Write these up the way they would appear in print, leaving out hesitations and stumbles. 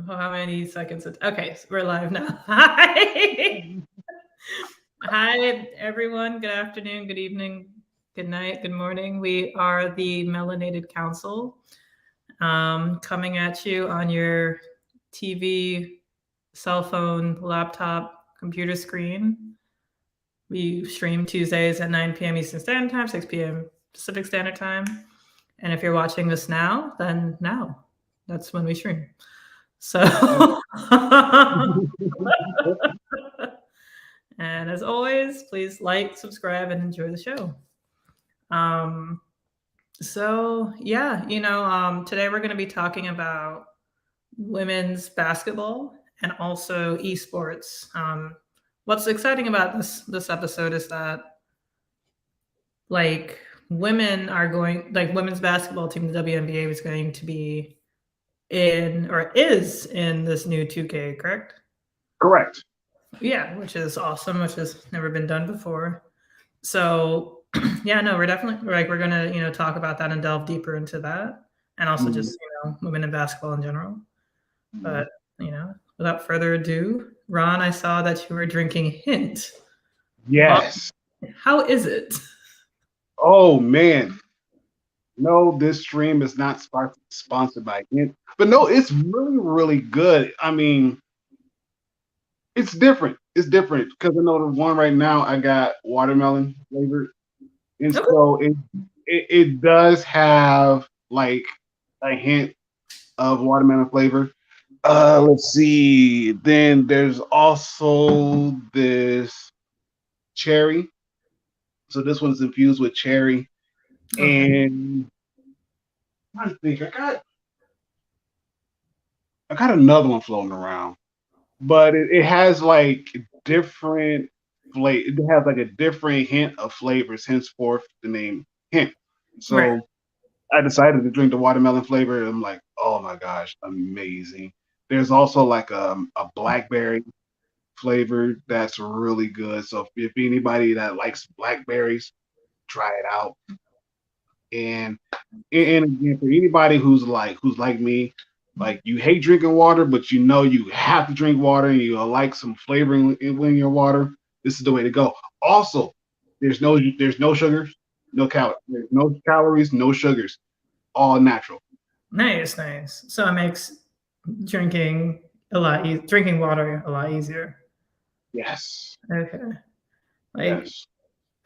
How many seconds? Okay, so we're live now. Hi. Hi, everyone. Good afternoon, good evening, good night, good morning. We are the Melanated Council, coming at you on your TV, cell phone, laptop, computer screen. We stream Tuesdays at 9 p.m. Eastern Standard Time, 6 p.m. Pacific Standard Time. And if you're watching this now, then now. That's when we stream. So, and as always, please like, subscribe, and enjoy the show. Um, today we're going to be talking about women's basketball and also eSports. What's exciting about this episode is that like women's basketball team, the WNBA, is going to be in or is in this new 2K, correct? Correct. Yeah, which is awesome, which has never been done before. So, yeah, no, we're definitely we're gonna talk about that and delve deeper into that, and also Mm-hmm. just women in basketball in general. But without further ado, Ron, I saw that you were drinking Hint. Yes. How is it? Oh man. No, this stream is not sponsored by Hint, but no, it's really, really good. I mean, it's different. It's different because I know the one right now I got watermelon flavored, and Okay. so it does have like a hint of watermelon flavor. Let's see. Then there's also this cherry. So this one's infused with cherry. Okay. And I think I got another one floating around, but it has like different flavor. It has like a different hint of flavors. Henceforth, the name hint. Right. So I decided to drink the watermelon flavor. And I'm like, oh my gosh, amazing. There's also like a blackberry flavor that's really good. So if anybody that likes blackberries, try it out. And and again, for anybody who's like me, like you hate drinking water, but you know you have to drink water and you like some flavoring in your water, this is the way to go. Also, there's no sugars, there's no calories, no sugars, all natural. Nice, nice. So it makes drinking drinking water a lot easier. Yes, Okay. Like yes.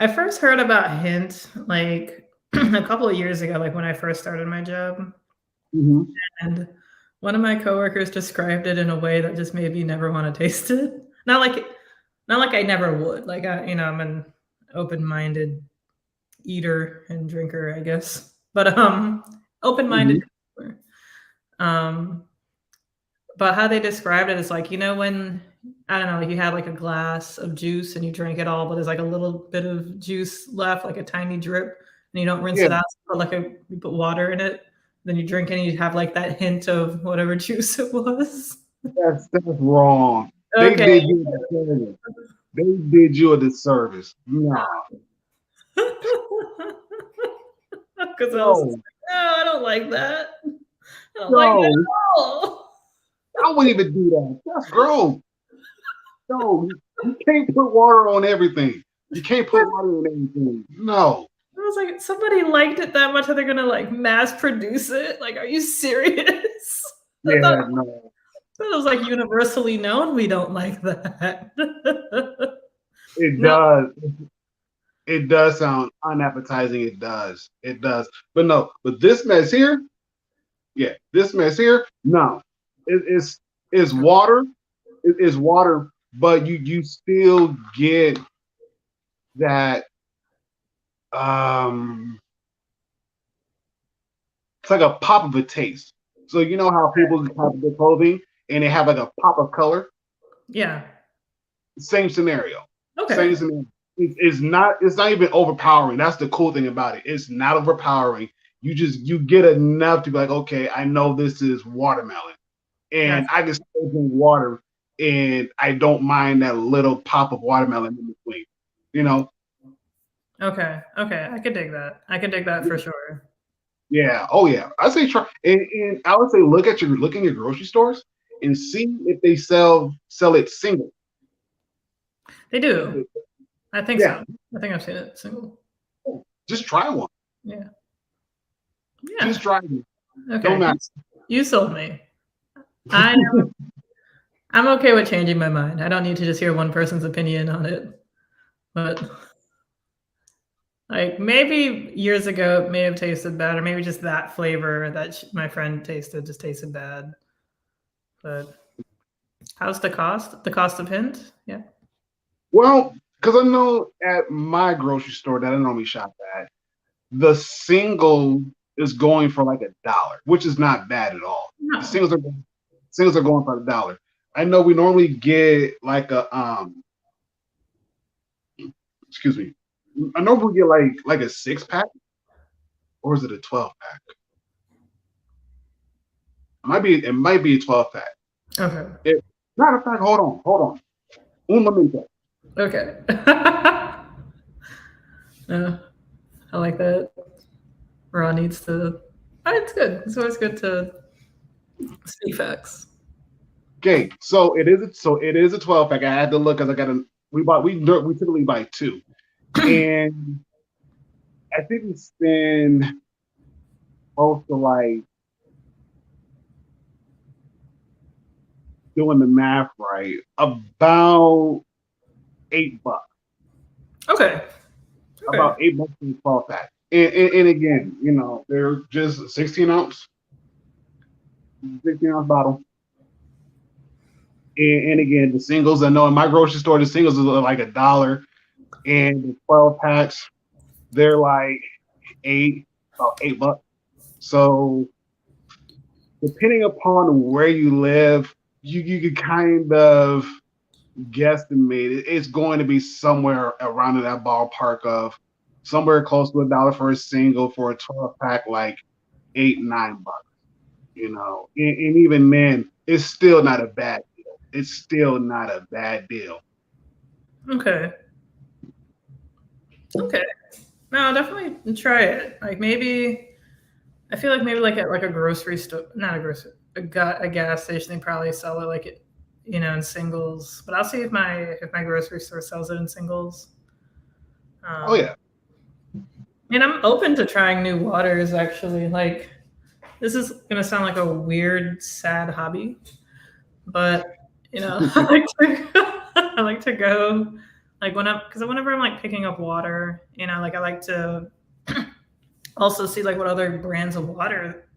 I first heard about Hint like a couple of years ago, like when I first started my job, Hmm. and one of my coworkers described it in a way that just made me never want to taste it. Not like I never would. Like I'm an open-minded eater and drinker, I guess. But open-minded Hmm. consumer. Um, but how they described it is like when I don't know, like you have like a glass of juice and you drink it all, but there's like a little bit of juice left, like a tiny drip, and you don't rinse Yeah, it out. So you put water in it, then you drink it, and you have like that hint of whatever juice it was. that's wrong. They Okay, did you a disservice. They did you a disservice. Nah, because I was just no, like, no, I don't like that. I don't like that no. at all. I wouldn't even do that. That's gross. No, you can't put water on everything. You can't put water on everything. No. I was like, somebody liked it that much that they're gonna like mass produce it? Like, are you serious? I thought Yeah, no. that was like universally known we don't like that. It No, does. It does sound unappetizing. It does. It does. But no. But this mess here, yeah, this mess here, no. It's water. It is water, but you still get that um it's like a pop of a taste. So you know how people have their clothing and they have like a pop of color? yeah. Same scenario. Okay. Same scenario. It's not even overpowering. That's the cool thing about it. It's not overpowering. You get enough to be like, okay, I know this is watermelon. And Gotcha. I can still drink water and I don't mind that little pop of watermelon in between. You know? Okay. Okay. I could dig that. I could dig that for sure. Yeah. Oh yeah. I say try and I would say look in your grocery stores and see if they sell it single. They do. I think Yeah, so. I think I've seen it single. just try one. Yeah. Just Yeah. try one. Don't Okay. matter. You sold me. I I'm okay with changing my mind. I don't need to just hear one person's opinion on it. But like maybe years ago it may have tasted bad, or maybe just that flavor that my friend tasted just tasted bad. But how's the cost? The cost of hint? Yeah. Well, because I know at my grocery store that I normally shop at, the single is going for like $1, which is not bad at all. The No. singles are going for $1. I know we normally get like a excuse me. I know we get like a 6 pack, or is it a 12 pack? It might be a 12 pack. Okay. Matter of fact, hold on. Un momento. Okay. Yeah, I like that. Raw needs to. Oh, it's good. It's always good to see facts. Okay, so it is a 12 pack. I had to look because I got a we typically buy two, and I think we spend close to like doing the math right about $8. Okay. Okay. About $8 for the 12 pack. And again, they're just 16-ounce bottle. And again, the singles, I know in my grocery store, the singles are like $1, and the 12 packs, they're like about $8. So depending upon where you live, you could kind of guesstimate it's going to be somewhere around in that ballpark of somewhere close to $1 for a single, for a 12 pack, like $8-9. And even then, it's still not a bad deal. It's still not a bad deal. Okay. Okay. No, I'll definitely try it. Like maybe I feel like maybe like at like a grocery store, not a grocery, a gas station. They probably sell it like in singles. But I'll see if my grocery store sells it in singles. Oh Um, yeah. and I'm open to trying new waters. Actually, like this is gonna sound like a weird, sad hobby, but I like to I like to go like whenever I'm like picking up water, like I like to also see like what other brands of water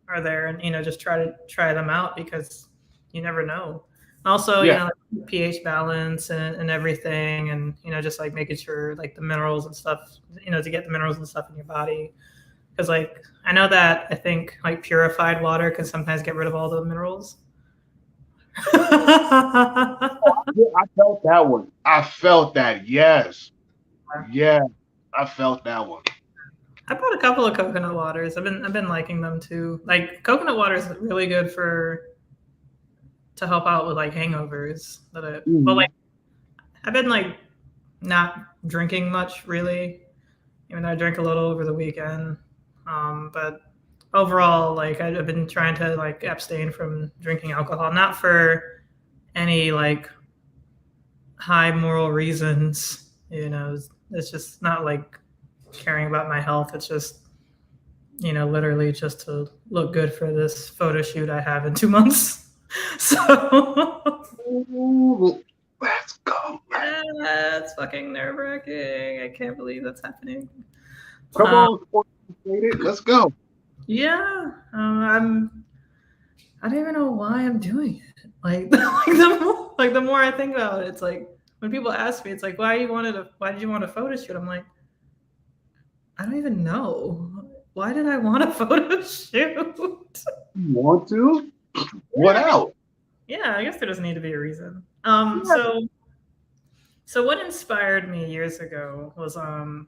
are there, and just try them out because you never know. Also, Yeah. like pH balance and everything, and just like making sure like the minerals and stuff, to get the minerals and stuff in your body. Because like I know that I think like purified water can sometimes get rid of all the minerals. Yeah, I felt that one. I felt that. Yes. Yeah. I felt that one. I bought a couple of coconut waters. I've been liking them too. Like coconut water is really good for to help out with like hangovers. Well, Mhm. like I've been like not drinking much really, even though I drank a little over the weekend. But overall, like I've been trying to like abstain from drinking alcohol, not for any like high moral reasons. It's just not like caring about my health. It's just literally just to look good for this photo shoot I have in 2 months. So Ooh, let's go. yeah, it's fucking nerve wracking. I can't believe that's happening. Come Um, on, sports Illustrated. Let's go. yeah, I don't even know why I'm doing it. Like, like the more I think about it, it's like when people ask me, it's like, why did you want a photo shoot? I'm like, I don't even know. Why did I want a photo shoot? You want to? What Yeah, else? yeah, I guess there doesn't need to be a reason. Yeah. So what inspired me years ago was I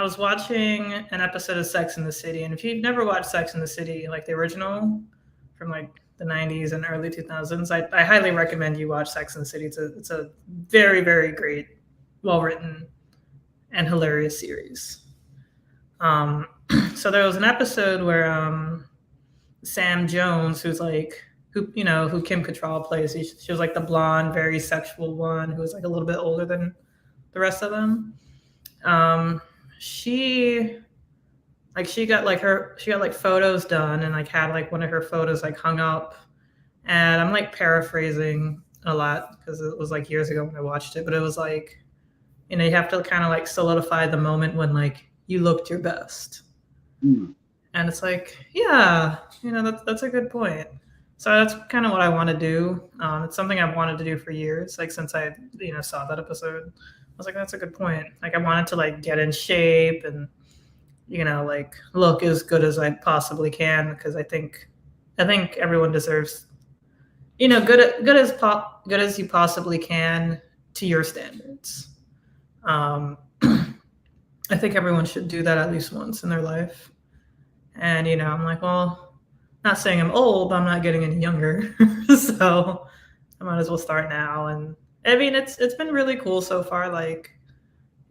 was watching an episode of Sex in the City, and if you've never watched Sex in the City, like the original from like the 90s and early 2000s, I highly recommend you watch Sex in the City. It's a very, very great, well written, and hilarious series. So there was an episode where Sam Jones, who Kim Cattrall plays. She was like the blonde, very sexual one who was like a little bit older than the rest of them. Um, she she got like photos done and like had like one of her photos like hung up, and I'm like paraphrasing a lot because it was like years ago when I watched it, but it was like, you have to kind of like solidify the moment when like you looked your best. Mm. And it's like, yeah, that's a good point. So that's kind of what I want to do. It's something I've wanted to do for years, like since I saw that episode. I was like, that's a good point. Like I wanted to like get in shape and like look as good as I possibly can, because I think everyone deserves good as you possibly can to your standards. Um, I think everyone should do that at least once in their life. And I'm like, well, not saying I'm old, but I'm not getting any younger, so I might as well start now. And I mean, it's been really cool so far. Like,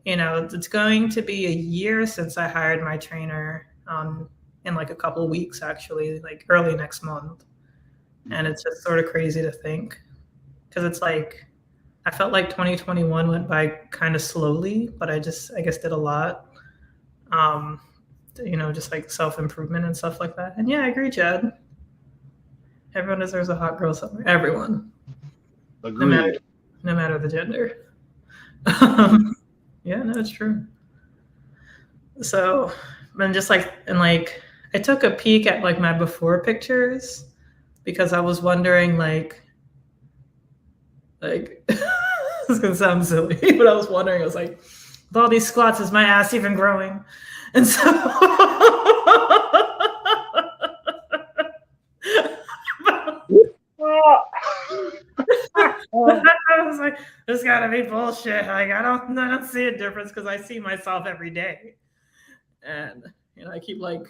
it's going to be a year since I hired my trainer. In like a couple of weeks, actually, like early next month. And it's just sort of crazy to think, because it's like I felt like 2021 went by kind of slowly, but I guess did a lot. Um, just like self improvement and stuff like that. And yeah, I agree, Chad. Everyone deserves a hot girl somewhere. Everyone, no matter Agreed. no matter the gender. Yeah, no, it's true. So, and just like I took a peek at like my before pictures because I was wondering like it's gonna sound silly, but I was wondering. I was like, with all these squats, is my ass even growing? And so I was like, this gotta be bullshit. Like I don't see a difference because I see myself every day. And I keep like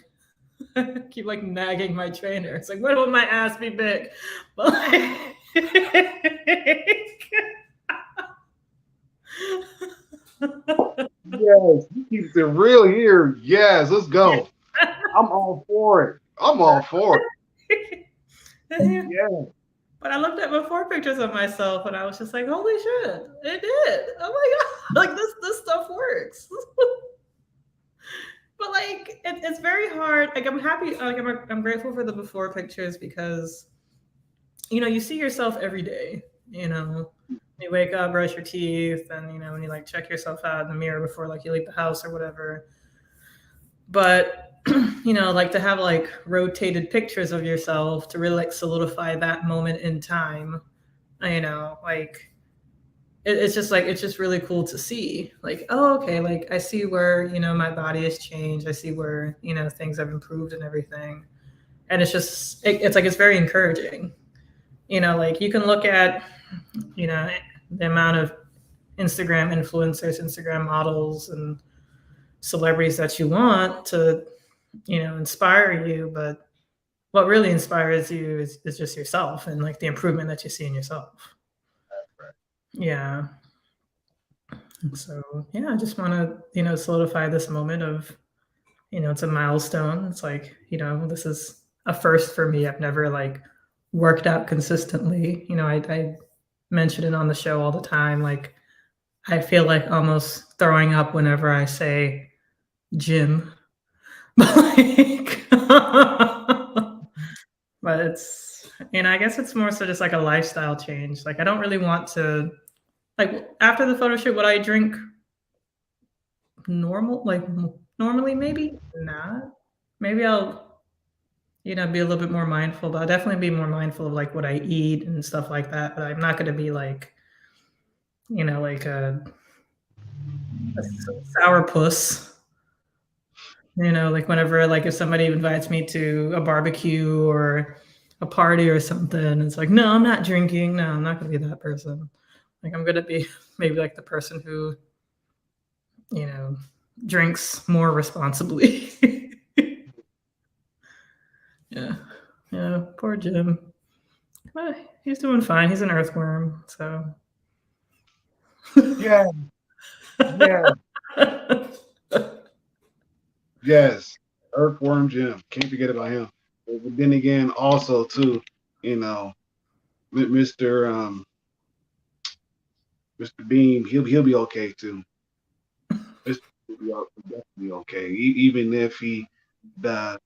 keep like nagging my trainer. It's like, when will my ass be big? But like, Yes, he keeps it real here. Yes, let's go. I'm all for it. I'm all for it. Yeah. but I looked at before pictures of myself and I was just like, holy shit, it did. Oh my god, like this stuff works. But like it's very hard. Like I'm happy. Like I'm grateful for the before pictures because you see yourself every day. You wake up, brush your teeth, and when you like check yourself out in the mirror before like you leave the house or whatever. But like to have like rotated pictures of yourself to really like solidify that moment in time. Like it's just really cool to see like, oh, okay, like I see where my body has changed, I see where things have improved and everything. And it's just it's like it's very encouraging. Like you can look at you know the amount of Instagram influencers, Instagram models, and celebrities that you want to inspire you, but what really inspires you is just yourself and like the improvement that you see in yourself. Yeah. So yeah, I just want to solidify this moment of it's a milestone. It's like this is a first for me. I've never like worked out consistently. I mention it on the show all the time. Like I feel like almost throwing up whenever I say gym, but like, but it's I guess it's more so just like a lifestyle change. Like I don't really want to like after the photo shoot. Would I drink normally? Maybe not. Maybe I'll be a little bit more mindful, but I'll definitely be more mindful of like what I eat and stuff like that. But I'm not going to be like like a sour puss. Like whenever like if somebody invites me to a barbecue or a party or something, it's like, no, I'm not drinking. No, I'm not going to be that person. Like I'm going to be maybe like the person who you know drinks more responsibly. Yeah. Yeah, poor Jim. But he's doing fine. He's an earthworm, so. Yeah. Yeah. Yes. Earthworm Jim. Can't forget about him. But then again, also too, you know, Mr. Mr. Beam, he'll be okay too. Mr. Will be definitely okay. Even if he does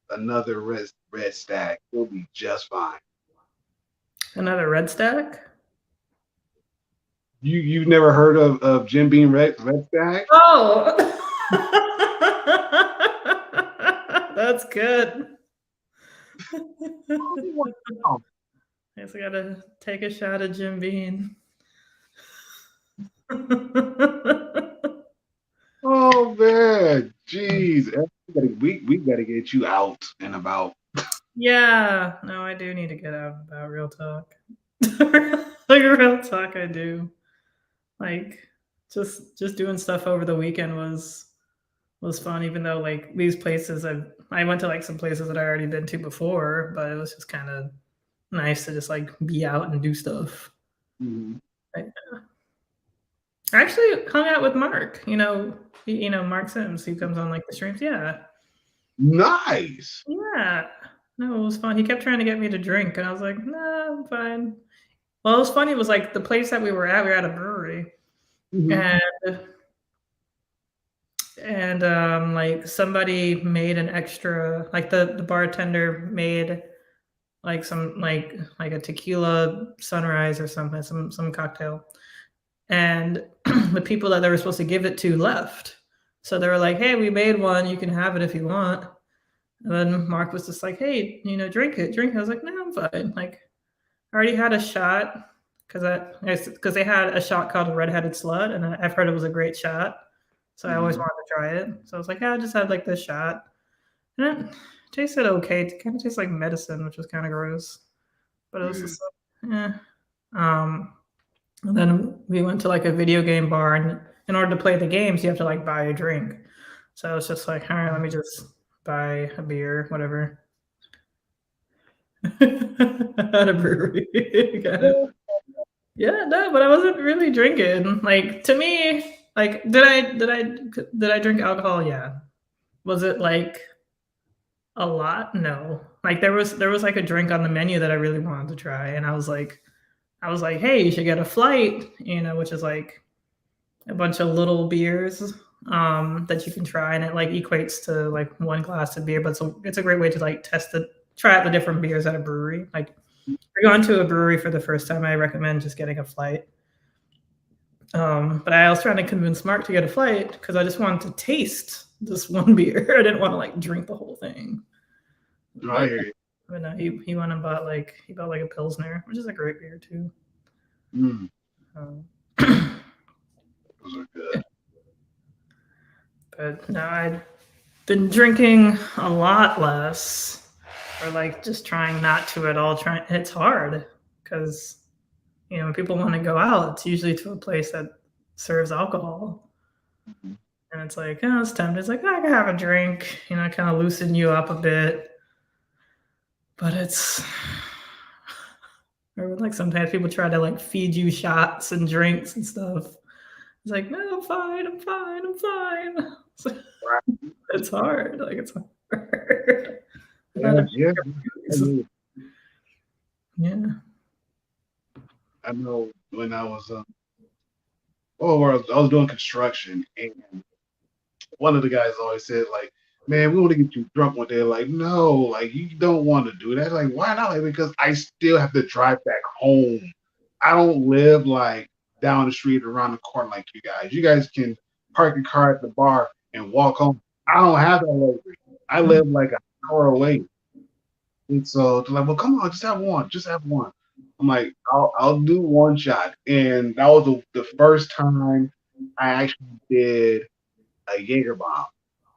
another red stack, he'll be just fine. Another red stack? You've never heard of Jim Beam red stack? Oh, that's good. I guess I gotta take a shot at Jim Bean. Oh man, jeez, we gotta get you out and about. Yeah, no, I do need to get out about real talk. Like real talk, I do. Like just doing stuff over the weekend was fun, even though like these places I went to like some places that I already been to before, but it was just kind of nice to just like be out and do stuff. Mhm. I actually hung out with Mark. Mark Sims, who comes on like the streams. Yeah, Nice. yeah. No, it was fun. He kept trying to get me to drink, and I was like, "Nah, I'm fine." Well, it was funny. It was like the place that we were at a brewery, Mhm. and like somebody made an extra, like the bartender made like some like a tequila sunrise or something, some cocktail, and the people that they were supposed to give it to left. So they were like, "Hey, we made one. You can have it if you want." And then Mark was just like, "Hey, drink it, drink it." I was like, "No, I'm fine." Like, I already had a shot because they had a shot called Redheaded Slut, and I've heard it was a great shot. So I always Mhm. wanted to try it. So I was like, "Yeah, I just had like this shot." And it tasted okay. It kind of tastes like medicine, which was kind of gross. But it was Yeah. just like, and then we went to like a video game bar, and in order to play the games, you have to like buy a drink. So I was just like, all right, let me just buy a beer, whatever. At a brewery. Got it. Yeah, no, but I wasn't really drinking. Like to me, like did I drink alcohol? Yeah. Was it like a lot? No. Like there was like a drink on the menu that I really wanted to try, and I was like, hey, you should get a flight, which is like a bunch of little beers that you can try, and it like equates to like one glass of beer. But it's a great way to like try out the different beers at a brewery. Like if you're going to a brewery for the first time, I recommend just getting a flight. But I was trying to convince Mark to get a flight because I just wanted to taste this one beer. I didn't want to like drink the whole thing. I But, hear you. but no, he went and bought like a pilsner, which is a great beer too. Mm, Um, those are good. but no, I've been drinking a lot less, or like just trying not to at all. Trying it's hard because when people want to go out, it's usually to a place that serves alcohol. Mhm. And it's like, oh, it's tempting. It's like, oh, I can have a drink, kind of loosen you up a bit. But it's, or like sometimes people try to like feed you shots and drinks and stuff. It's like, no, I'm fine, I'm fine, I'm fine. It's hard. Like, it's hard. I thought Yeah, it'd yeah. I be know. yeah. I know when I was I was doing construction, and one of the guys always said like, "Man, we want to get you drunk one day." Like, no, like you don't want to do that. Like, why not? Like, because I still have to drive back home. I don't live like down the street around the corner like you guys. You guys can park your car at the bar and walk home. I don't have that luxury. I live like an hour away. And so they're like, well, come on, just have one. Just have one. I'm like, I'll do one shot. And that was the first time I actually did a Jaeger bomb.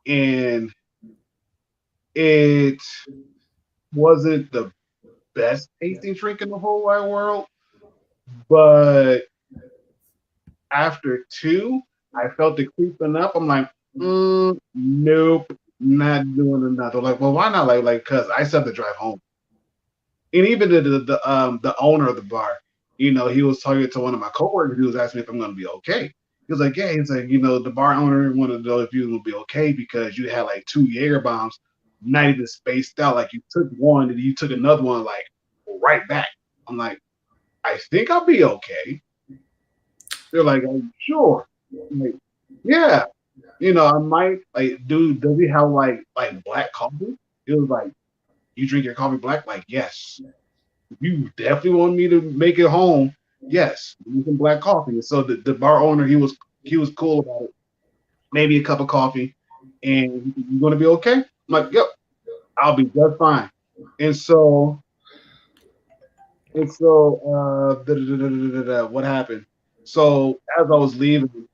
And it wasn't the best tasting drink in the whole wide world. But after two, I felt it creeping up. I'm like, nope, not doing another. Like, well, why not? Like, cause I still have to drive home. And even the owner of the bar, he was talking to one of my coworkers. He was asking me if I'm going to be okay. He was like, yeah. He's like, the bar owner wanted to know if you would be okay because you had like two Jaeger bombs, not even spaced out. Like you took one and you took another one like right back. I'm like, I think I'll be okay. They're like, are you sure? I'm like, yeah. I might like, dude, does he have like black coffee? It was like, you drink your coffee black? Like, yes. If you definitely want me to make it home, yes, give me some black coffee. And so the bar owner, he was cool about it. Maybe a cup of coffee, and you gonna be okay? I'm like, yep, I'll be just fine. And so what happened? So as I was leaving,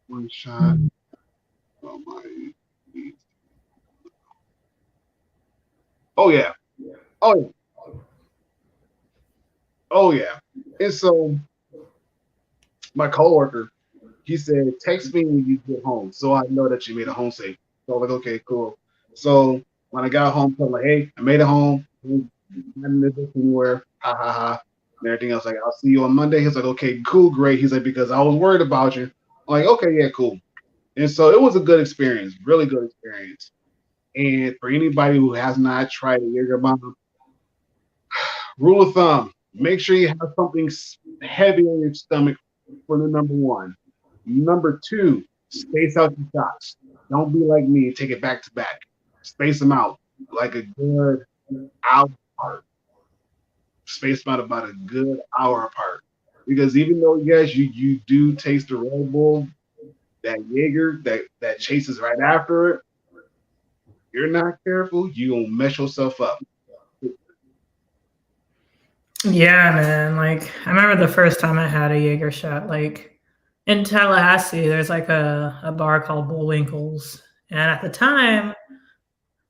one shot. Oh my. Oh yeah. Oh yeah. Oh yeah. And so my coworker, he said, text me when you get home so I know that you made it home safe. So I was like, okay, cool. So when I got home, I'm like, hey, I made it home. Not in this anywhere. Ha ha ha. And everything else. Like, I'll see you on Monday. He's like, okay, cool, great. He's like, because I was worried about you. I'm like, okay, yeah, cool. And so it was a good experience, really good experience. And for anybody who has not tried a Jaeger bomb, rule of thumb: make sure you have something heavy on your stomach for the number one. Number two, space out your shots. Don't be like me and take it back to back. Space them out like a good hour apart. Space them out about a good hour apart. Because even though yes, you do taste the Red Bull, that Jaeger that chases right after it, you're not careful, you gonna mess yourself up. Yeah, man. Like I remember the first time I had a Jaeger shot, like in Tallahassee, there's like a bar called Bullwinkle's. And at the time,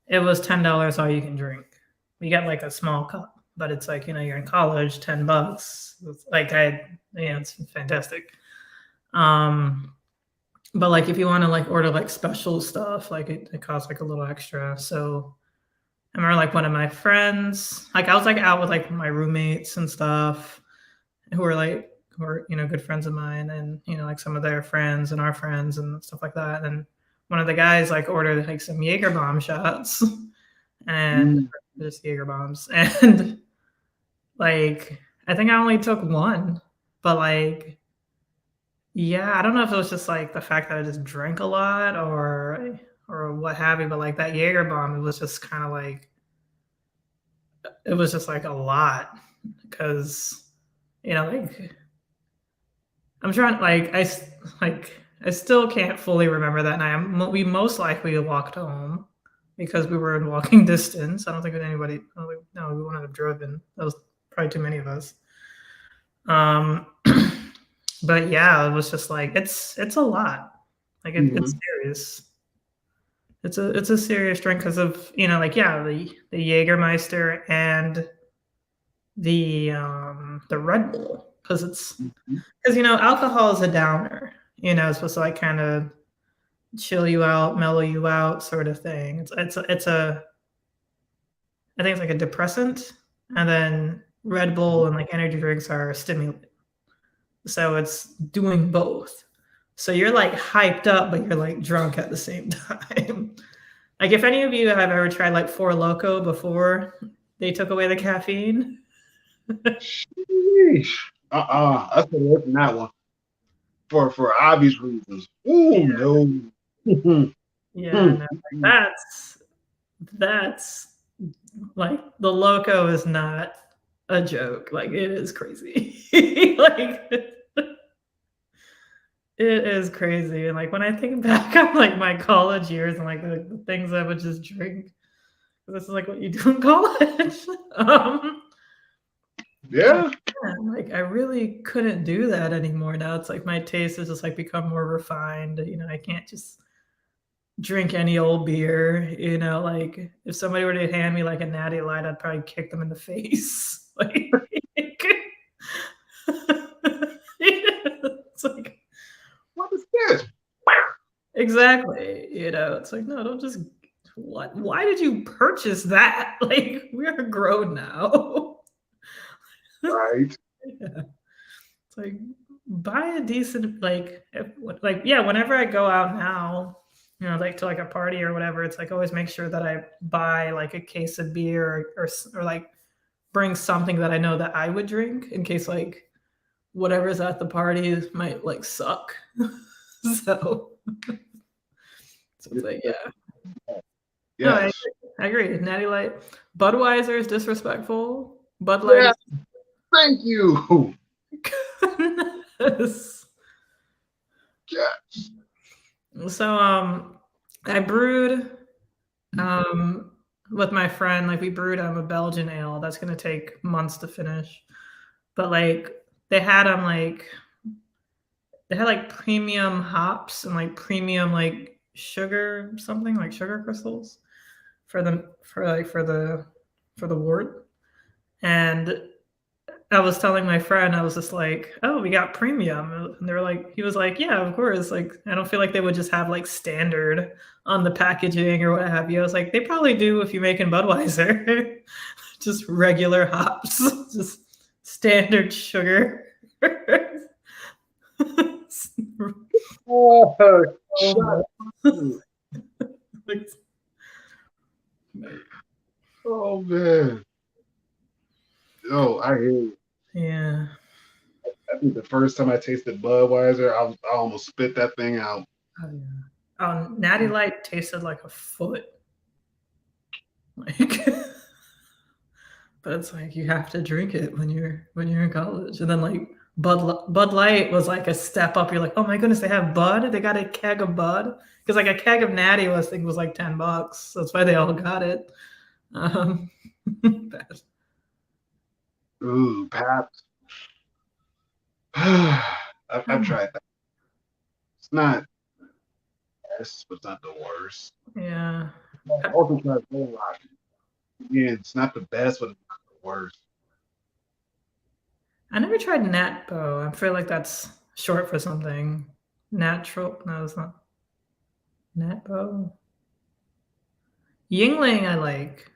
it was $10 all you can drink. You get like a small cup, but it's like, you're in college, $10. It's like it's fantastic. Um, but like if you want to like order like special stuff, like it costs like a little extra. So I remember like one of my friends, like I was like out with like my roommates and stuff who are good friends of mine, and like some of their friends and our friends and stuff like that. And one of the guys like ordered like some Jaeger bomb shots and Mm, just Jaeger bombs. And like I think I only took one, but like yeah, I don't know if it was just like the fact that I just drank a lot or what have you, but like that Jaeger bomb, it was just kind of like it was just like a lot because like I'm trying like I still can't fully remember that night. We most likely walked home because we were in walking distance. I don't think anybody. No, we wouldn't have driven. That was probably too many of us. Um, but yeah, it was just like it's a lot. Like it's mhm, serious. It's a serious drink because of like yeah the Jägermeister and the Red Bull because mhm, alcohol is a downer. It's supposed to like kind of chill you out, mellow you out, sort of thing. It's a I think it's like a depressant, and then Red Bull and like energy drinks are a stimulant. So it's doing both. So you're like hyped up, but you're like drunk at the same time. Like if any of you have ever tried like Four Loco before they took away the caffeine. sheesh. I stay away from that one for obvious reasons. Yeah, Ooh, no. yeah, no, like that's like the Loco is not a joke. Like it is crazy. Like it is crazy. And like when I think back on like my college years and like the things I would just drink, this is like what you do in college. um, like, Yeah, man, like I really couldn't do that anymore. Now it's like my taste has just like become more refined. I can't just drink any old beer. Like if somebody were to hand me like a natty light, I'd probably kick them in the face. Like it's like what is this? exactly. It's like no, don't just what? Why did you purchase that? Like we're grown now. Right. Yeah. It's like buy a decent like yeah. Whenever I go out now, like to like a party or whatever, it's like always make sure that I buy like a case of beer or like bring something that I know that I would drink in case like whatever's at the party might like suck. so, so it's like yeah. No, Yes. I agree. Natty Light, Budweiser is disrespectful. Bud Light Yeah. is Thank you. goodness. Yeah. So I brewed um with my friend, like we brewed a Belgian ale that's gonna take months to finish. But like they had them like they had like premium hops and like premium like sugar something like sugar crystals for the wort. And I was telling my friend, I was just like, "Oh, we got premium," and they were like, he was like, "Yeah, of course." Like, I don't feel like they would just have like standard on the packaging or what have you. I was like, they probably do if you're making Budweiser, just regular hops, just standard sugar. Oh, shut oh, up. like, Oh man. Oh, I hear you. yeah. I think the first time I tasted Budweiser, I almost spit that thing out. Oh, yeah. Natty Light tasted like a foot. Like but it's like you have to drink it when you're in college. And then like Bud Light was like a step up. You're like, oh my goodness, they have Bud. They got a keg of Bud because like a keg of Natty was I think was like $10. So that's why they all got it. Um, Ooh, Pabst. I've tried that. It's not best, but it's not the worst. yeah, I also tried Bull Rock. Yeah, it's not the best, but it's not the worst. I never tried Natbo. I feel like that's short for something. Natural? No, it's not Natbo. Yingling, I like.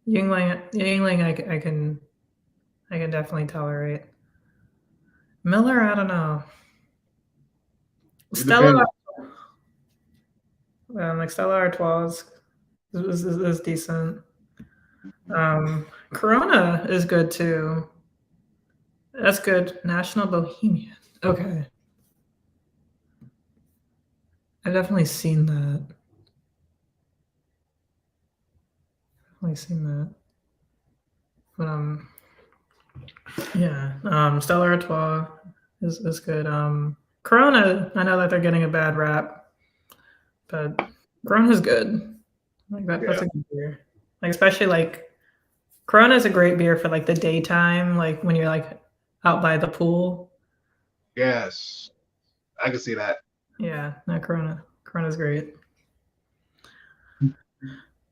Yingling, I can definitely tolerate. Miller, I don't know. It Stella, depends. like Stella Artois is decent. Corona is good too. That's good. National Bohemian. Okay, I've definitely seen that. Definitely seen that. But yeah. Stella Artois is good. Corona, I know that they're getting a bad rap, but Corona's good. Like that's Yeah. a good beer. Like especially like Corona is a great beer for like the daytime, like when you're like out by the pool. Yes. I can see that. Yeah, no, Corona. Corona's great.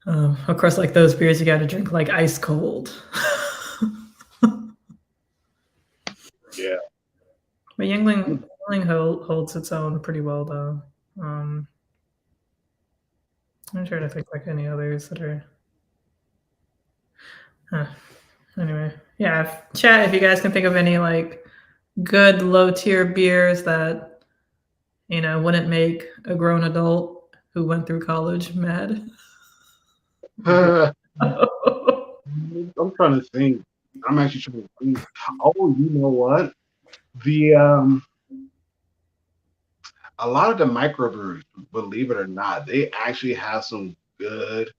Of course, like those beers, you got to drink like ice cold. Yeah. But Yingling holds its own pretty well, though. Um, I'm trying to think like any others that are. Huh. Anyway, yeah. Chat if you guys can think of any like good low tier beers that wouldn't make a grown adult who went through college mad. I'm trying to think. I'm actually trying to think. Oh, you know what? The a lot of the microbrews, believe it or not, they actually have some good.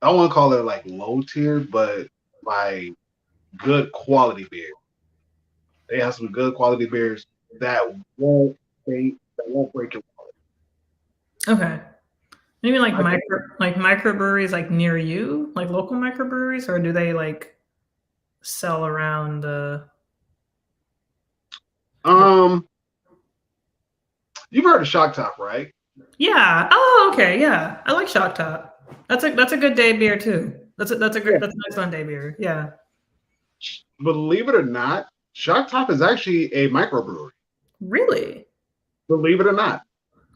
I don't want to call it like low tier, but like good quality beer. They have some good quality beers that won't break your wallet. Okay. Maybe like I think microbreweries like near you, like local microbreweries, or do they like sell around the um you've heard of Shock Top, right? Yeah. Oh, okay. Yeah. I like Shock Top. That's a good day beer too. Yeah. That's an excellent day beer. Yeah. Believe it or not, Shock Top is actually a microbrewery. Really? Believe it or not,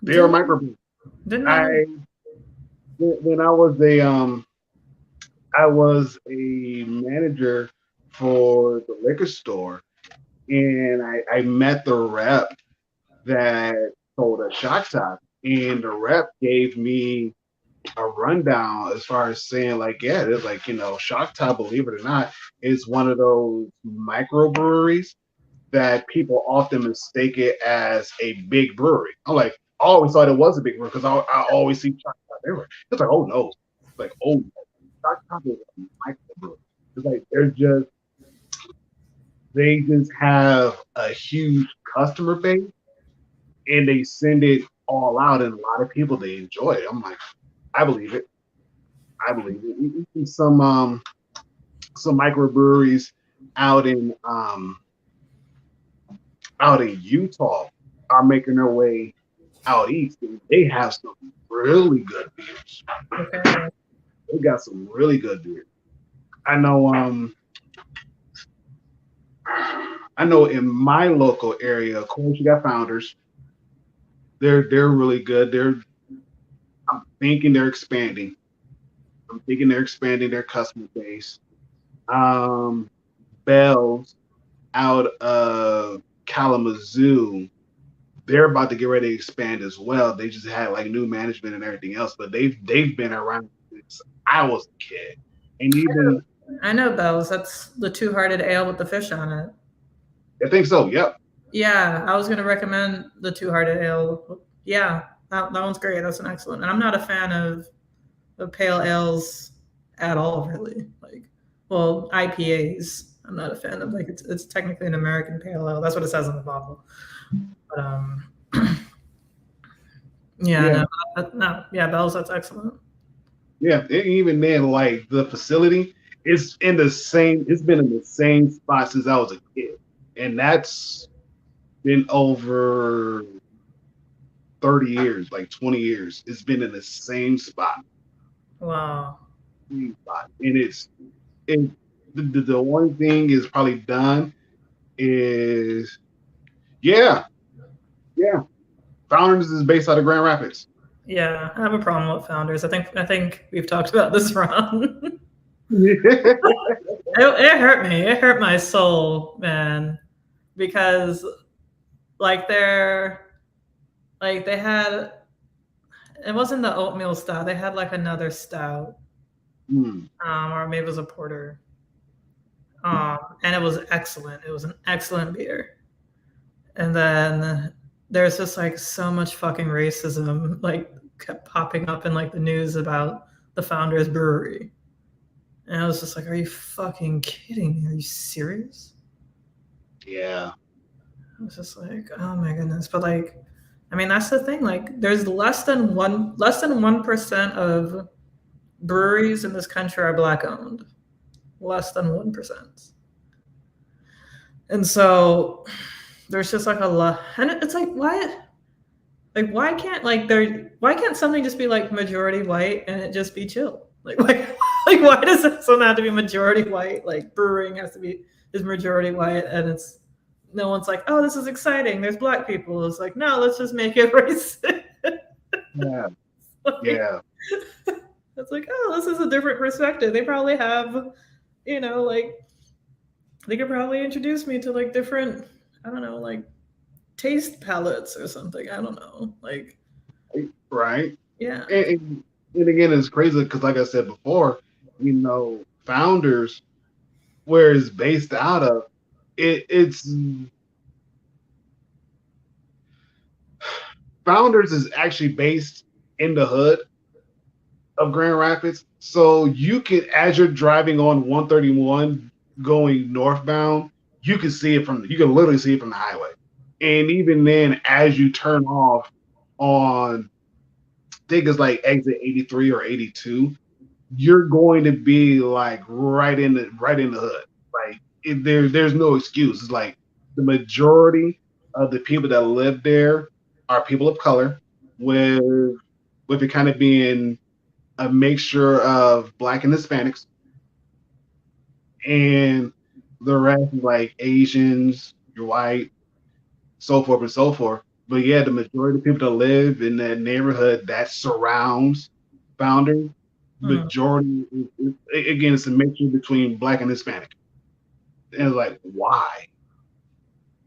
they are Didn't microbrewery. didn't I know? I when I was a manager for the liquor store, and I met the rep that sold a Shock Top, and the rep gave me a rundown as far as saying like, yeah, it's like, Shock Top, believe it or not, is one of those microbreweries that people often mistake it as a big brewery. I'm like, I always thought it was a big brewery because I always see Shock Top everywhere. It's like, oh no, it's like, oh no, Shock Top is a microbrewery. It's like they just have a huge customer base and they send it all out, and a lot of people they enjoy it. I'm like, I believe it. I believe it. You see some microbreweries out in um out in Utah are making their way out east, and they have some really good beers. Okay. They got some really good beers. I know I know in my local area, of course you got Founders. They're really good. I'm thinking they're expanding. I'm thinking they're expanding their customer base. Um Bells out of Kalamazoo, they're about to get ready to expand as well. They just had like new management and everything else, but they've been around since I was a kid. And even I know Bell's. That's the two-hearted ale with the fish on it. I think so, yep. Yeah, I was gonna recommend the two-hearted ale. Yeah, that one's great. That's an excellent. And I'm not a fan of pale ales at all, really. Like, well, IPAs. I'm not a fan of. Like, it's technically an American pale ale. That's what it says on the bottle. But yeah, Yeah, no, yeah, Bell's. That's excellent. yeah. And even then, like the facility, it's been in the same spot since I was a kid. And that's been over 30 years, like 20 years. It's been in the Wow. same spot. And and the one thing is probably done is yeah, yeah. Founders is based out of Grand Rapids. Yeah, I have a problem with founders. I think we've talked about this, Ron. Yeah. It hurt me. It hurt my soul, man, because like they had it wasn't the oatmeal stout. They had like another stout, Hmm. or maybe it was a porter, and it was excellent. It was an excellent beer. And then there's just like so much fucking racism, like kept popping up in like the news about the Founders Brewery, and I was just like, "Are you fucking kidding me? Are you serious?" Yeah. I was just like, "Oh my goodness!" But like, I mean, that's the thing. Like, there's less than 1% of breweries in this country are black owned. Less than 1%. And so there's just like a lot, and it's like why can't something just be like majority white and it just be chill? Like why does it something have to be majority white? Like brewing has to be is majority white, and it's no one's like, oh, this is exciting. There's black people. It's like, no, let's just make it racist. Yeah. Like, Yeah. it's like, oh, this is a different perspective. They probably have, like they could probably introduce me to like different, I don't know, like taste palettes or something. I don't know. Like, Right. yeah. And again, it's crazy because, like I said before, Founders, where it's based out of, it's Founders is actually based in the hood of Grand Rapids. So you can, as you're driving on 131 going northbound, you can literally see it from the highway. And even then, as you turn off on, I think it's like exit 83 or 82, you're going to be like right in the hood. Like there's no excuse. It's like the majority of the people that live there are people of color, with it kind of being a mixture of black and Hispanics, and the rest is like Asians, you're white, so forth and so forth. But yeah, the majority of people that live in that neighborhood that surrounds Founders, Mm. majority again, it's a mixture between black and Hispanic. And it's like, why?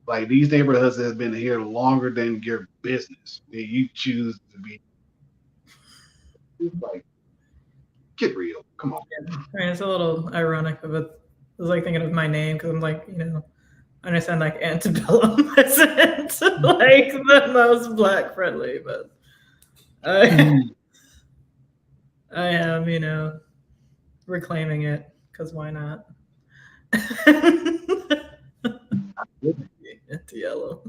Like these neighborhoods have been here longer than your business, and you choose to be. It's like, get real. Come on. Yeah. I mean, it's a little ironic of it. I was like thinking of my name because I'm like, I understand like antebellum isn't like the most black friendly, but I, I am, reclaiming it because why not? Into yellow.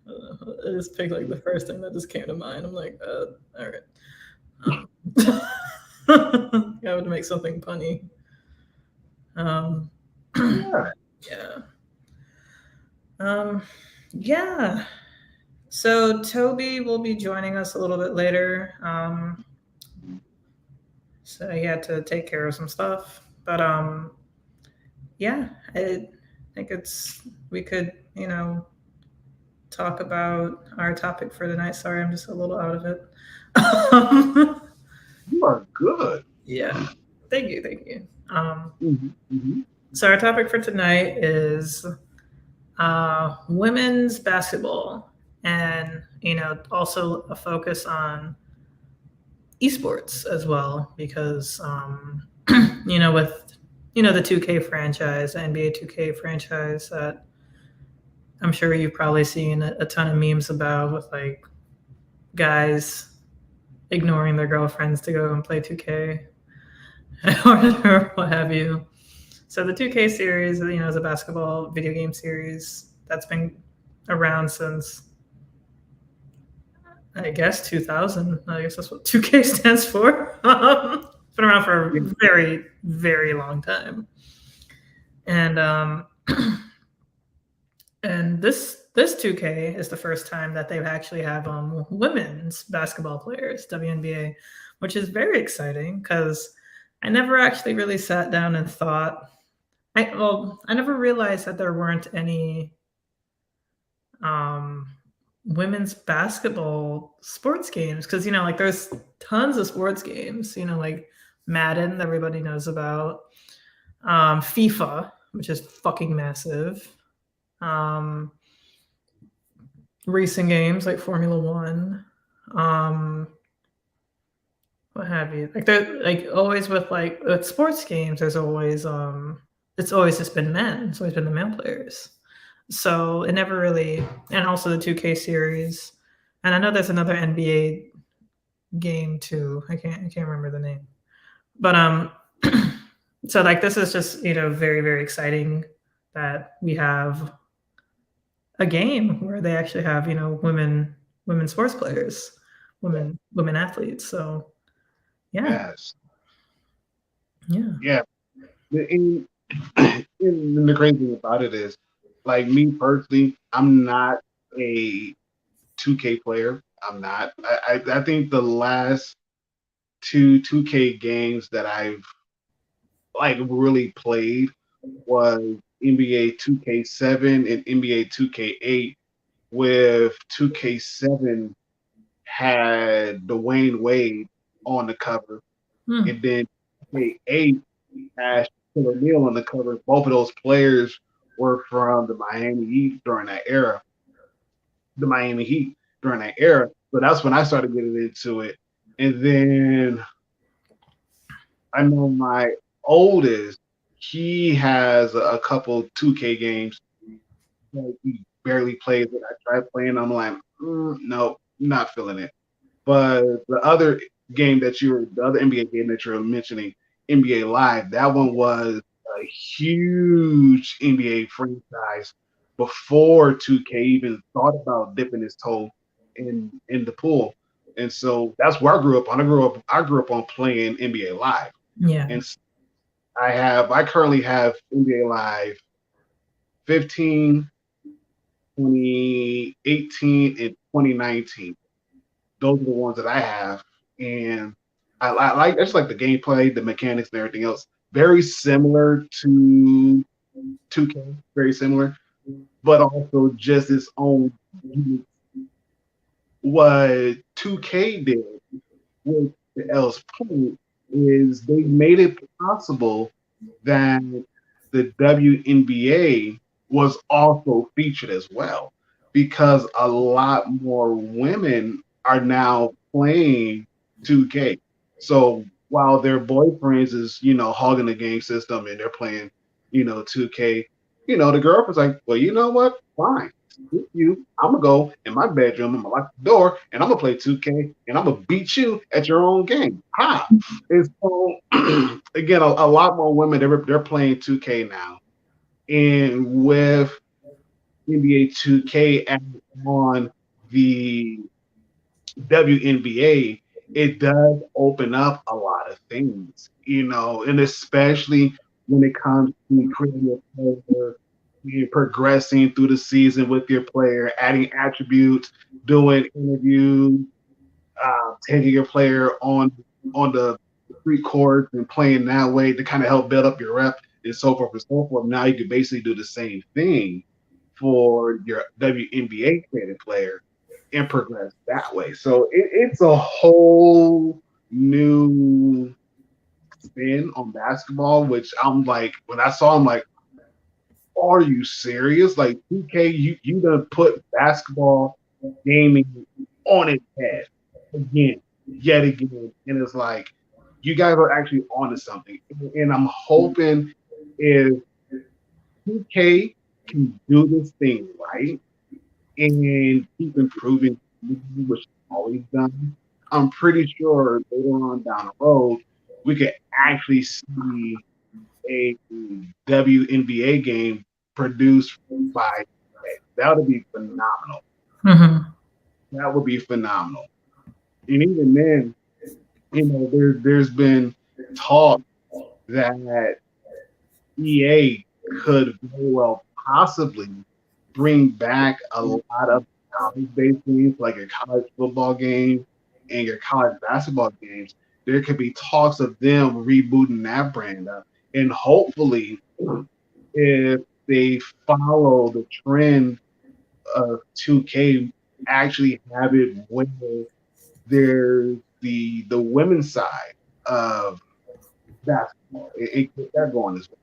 I just picked like the first thing that just came to mind. I'm like, all right. I would make something punny. Um, Yeah. yeah. Um, yeah. So Toby will be joining us a little bit later. So he had to take care of some stuff, but yeah, I think we could talk about our topic for tonight. Sorry, I'm just a little out of it. You are good. Yeah, thank you. Mm-hmm. So our topic for tonight is women's basketball, and also a focus on esports as well, because with the 2K franchise, NBA 2K franchise that I'm sure you've probably seen a ton of memes about, with like guys ignoring their girlfriends to go and play 2K or what have you. So the 2K series, is a basketball video game series that's been around since, I guess, 2000. I guess that's what 2K stands for. It's been around for a Yeah. very, very long time. And and this 2K is the first time that they actually have women's basketball players, WNBA, which is very exciting because I never actually really sat down and thought. I never realized that there weren't any um, women's basketball sports games, because like there's tons of sports games, like Madden that everybody knows about, FIFA, which is fucking massive, um, racing games like Formula One, um, what have you. Like they're like always with sports games. There's always it's always just been men. It's always been the male players. So it never really, and also the 2K series, and I know there's another NBA game too. I can't remember the name, but so like this is just very, very exciting that we have a game where they actually have women sports players, women athletes. So yeah, Yes. yeah, Yeah. And, and the crazy thing about it is, like me personally, I'm not a 2K player. I'm not. I think the last two 2K games that I've like really played was NBA 2K7 and NBA 2K8, with 2K7 had Dwayne Wade on the cover, hmm. and then 2K8 had Shaquille O'Neal on the cover. Both of those players were from the Miami Heat during that era. The Miami Heat during that era. So that's when I started getting into it. And then I know my oldest, he has a couple 2K games that he barely plays it. I tried playing, I'm like, no, not feeling it. But the other the other NBA game that you're mentioning, NBA Live, that one was a huge NBA franchise before 2K even thought about dipping his toe in the pool. And so that's where I grew up on. I grew up on playing NBA Live. Yeah. And I currently have NBA Live 15, 2018, and 2019. Those are the ones that I have, and I just like the gameplay, the mechanics, and everything else. Very similar to 2K, very similar, but also just its own. What 2K did with the L's point is they made it possible that the WNBA was also featured as well, because a lot more women are now playing 2K. So while their boyfriends is, hogging the game system and they're playing, 2K, the girlfriend's like, well, you know what? Fine. With you, I'm gonna go in my bedroom, I'm gonna lock the door, and I'm gonna play 2K, and I'm gonna beat you at your own game. Ha! And so again, a lot more women they're playing 2K now, and with NBA 2K added on the WNBA, it does open up a lot of things, and especially when it comes to creating a player, progressing through the season with your player, adding attributes, doing interviews, taking your player on the street court and playing that way to kind of help build up your rep and so forth and so forth. Now you can basically do the same thing for your WNBA created player and progress that way. So it's a whole new spin on basketball, which I'm like, when I saw, I'm like, are you serious? Like 2K, you gonna put basketball gaming on its head again, yet again, and it's like you guys are actually onto something, and I'm hoping if 2K can do this thing right and keep improving, which it's always done, I'm pretty sure later on down the road we could actually see a WNBA game produced by that would be phenomenal. Mm-hmm. That would be phenomenal. And even then, there's been talk that EA could very well possibly bring back a lot of college-based games, like your college football game and your college basketball games. There could be talks of them rebooting that brand up, and hopefully, if they follow the trend of 2K, actually have it where there's the women's side of basketball. It get that going as well.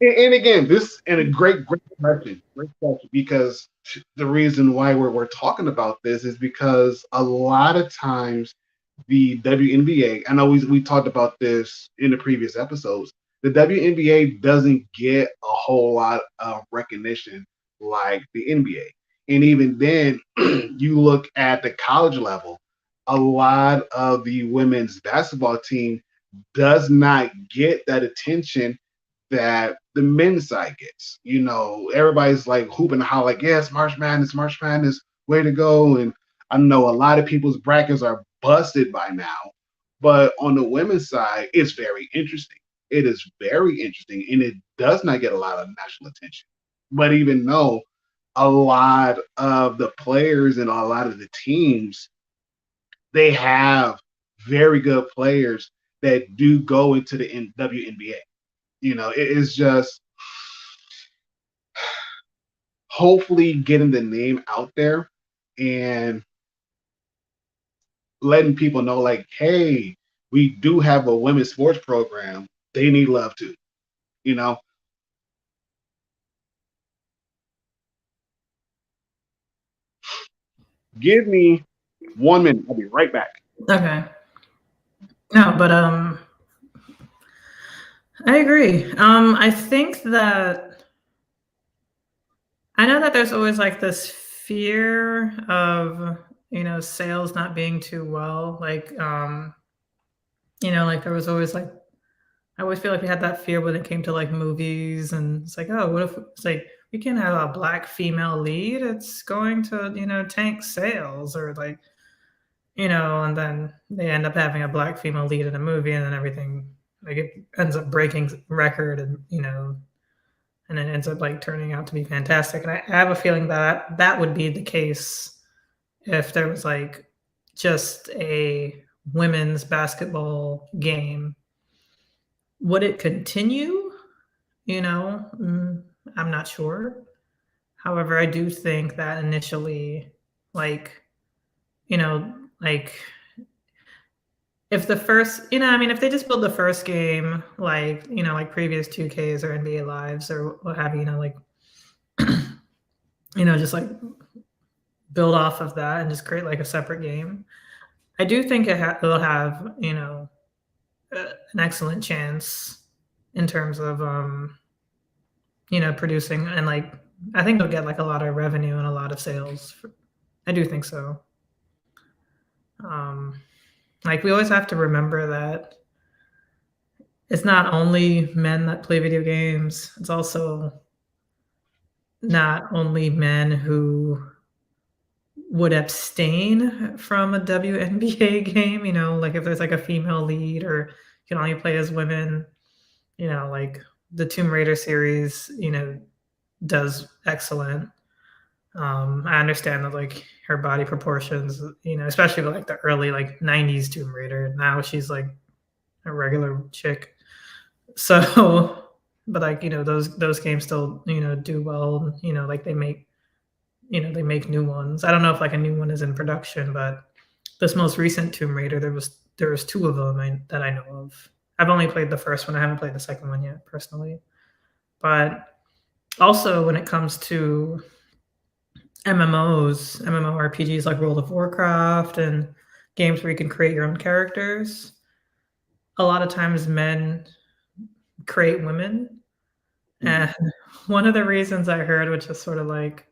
And again, this and a great question, because the reason why we're talking about this is because a lot of times the WNBA, I know we talked about this in the previous episodes, the WNBA doesn't get a whole lot of recognition like the NBA. And even then, you look at the college level, a lot of the women's basketball team does not get that attention that the men's side gets. Everybody's like hooping and holler, like, yes, March Madness, way to go. And I know a lot of people's brackets are busted by now, but on the women's side, it's very interesting. It is very interesting, and it does not get a lot of national attention. But even though a lot of the players and a lot of the teams, they have very good players that do go into the WNBA. It is just hopefully getting the name out there and letting people know, like, hey, we do have a women's sports program. They need love too. You know, give me 1 minute. I'll be right back. Okay. No, but I agree. I think that I know that there's always like this fear of sales not being too well. Like like there was always like I always feel like we had that fear when it came to like movies, and it's like, oh, what if it's like we can have a black female lead? It's going to tank sales, or like and then they end up having a black female lead in a movie, and then everything like it ends up breaking record, and and it ends up like turning out to be fantastic. And I have a feeling that that would be the case if there was like just a women's basketball game. Would it continue? You know, I'm not sure. However, I do think that initially, like, like if the first, I mean, if they just build the first game like, like previous 2Ks or NBA Lives or what have you, like, just like build off of that and just create like a separate game. I do think it'll have, an excellent chance in terms of, producing and like, I think it'll get like a lot of revenue and a lot of sales. I do think so. Um, like we always have to remember that it's not only men that play video games. It's also not only men who would abstain from a WNBA game, like if there's like a female lead or you can only play as women, like the Tomb Raider series, does excellent. I understand that like her body proportions, especially like the early like 90s Tomb Raider. Now she's like a regular chick. So, but like, those games still, do well, like they make new ones. I don't know if like a new one is in production, but this most recent Tomb Raider, there was two of them that I know of. I've only played the first one. I haven't played the second one yet, personally. But also, when it comes to MMOs, MMORPGs like World of Warcraft and games where you can create your own characters, a lot of times men create women. And one of the reasons I heard, which is sort of like,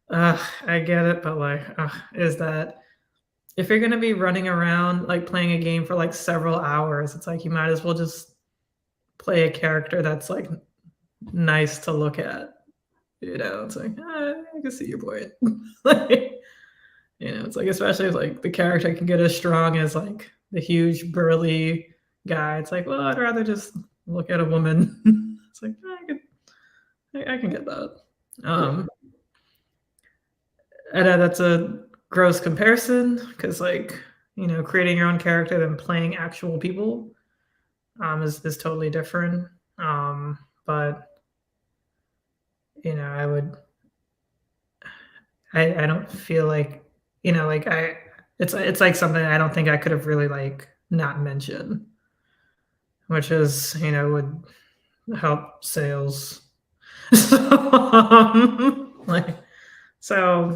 I get it, but like, is that if you're gonna be running around like playing a game for like several hours, it's like you might as well just play a character that's like nice to look at. It's like I can see your point. Like, it's like especially if like the character can get as strong as like the huge burly guy. It's like, well, I'd rather just look at a woman. It's like I can get that. And that's a gross comparison because like creating your own character and playing actual people is totally different. But I would I don't feel like like it's like something I don't think I could have really like not mentioned, which is would help sales. So, like so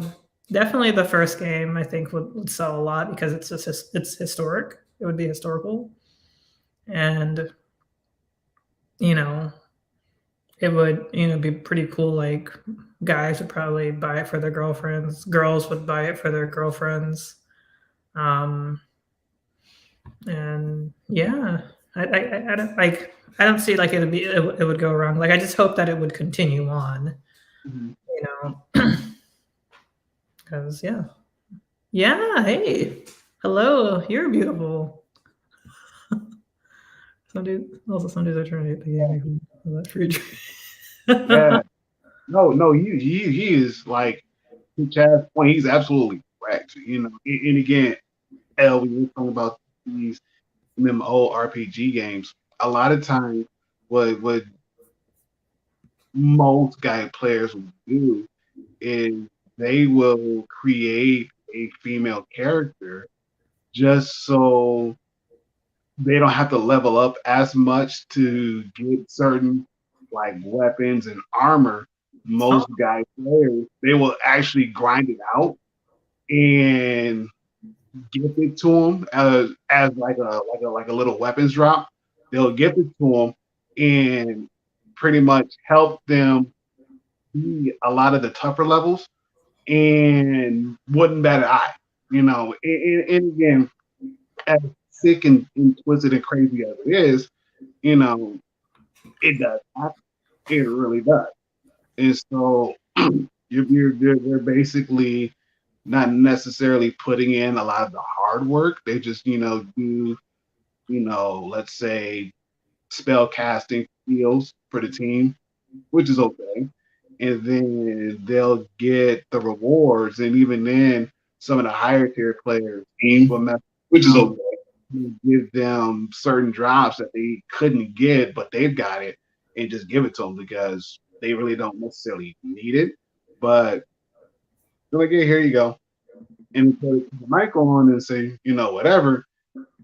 definitely the first game I think would sell a lot because it's just it's historic. It would be historical, and you know it would be pretty cool. Like guys would probably buy it for their girlfriends. Girls would buy it for their girlfriends. Um, and yeah, I don't like. I don't see like it would go wrong. Like I just hope that it would continue on. Mm-hmm. Because yeah. Hey, hello, you're beautiful. Some dudes are trying to get the game that free. Yeah, no, he is like to Chad's point. He's absolutely correct. And again, L, we were talking about these MMO RPG games. A lot of times, what most guy players will do is they will create a female character just so they don't have to level up as much to get certain like weapons and armor. Most guy players, they will actually grind it out and give it to them as like a little weapons drop. They'll give it to them and pretty much help them be a lot of the tougher levels and wouldn't bat an eye. And again, as sick and twisted and crazy as it is, it does happen. It really does. And so they're basically not necessarily putting in a lot of the hard work. They just, do, let's say spell casting skills for the team, which is okay. And then they'll get the rewards. And even then, some of the higher tier players will mess, which is okay. Give them certain drops that they couldn't get, but they've got it, and just give it to them because they really don't necessarily need it. But they're like, yeah, here you go. And put the mic on and say, whatever.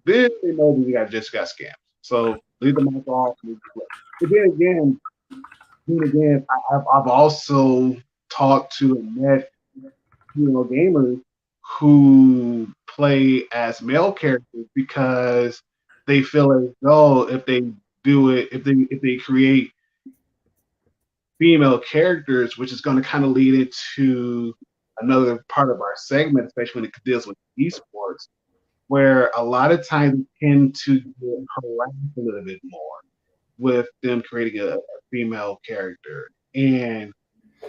then they know that you got just got scammed. So leave the mic off. But then again, I've also talked to and met gamers who play as male characters because they feel as though if they do it, if they create female characters, which is going to kind of lead into another part of our segment, especially when it deals with esports, where a lot of times they tend to get harassed a little bit more with them creating a female character. And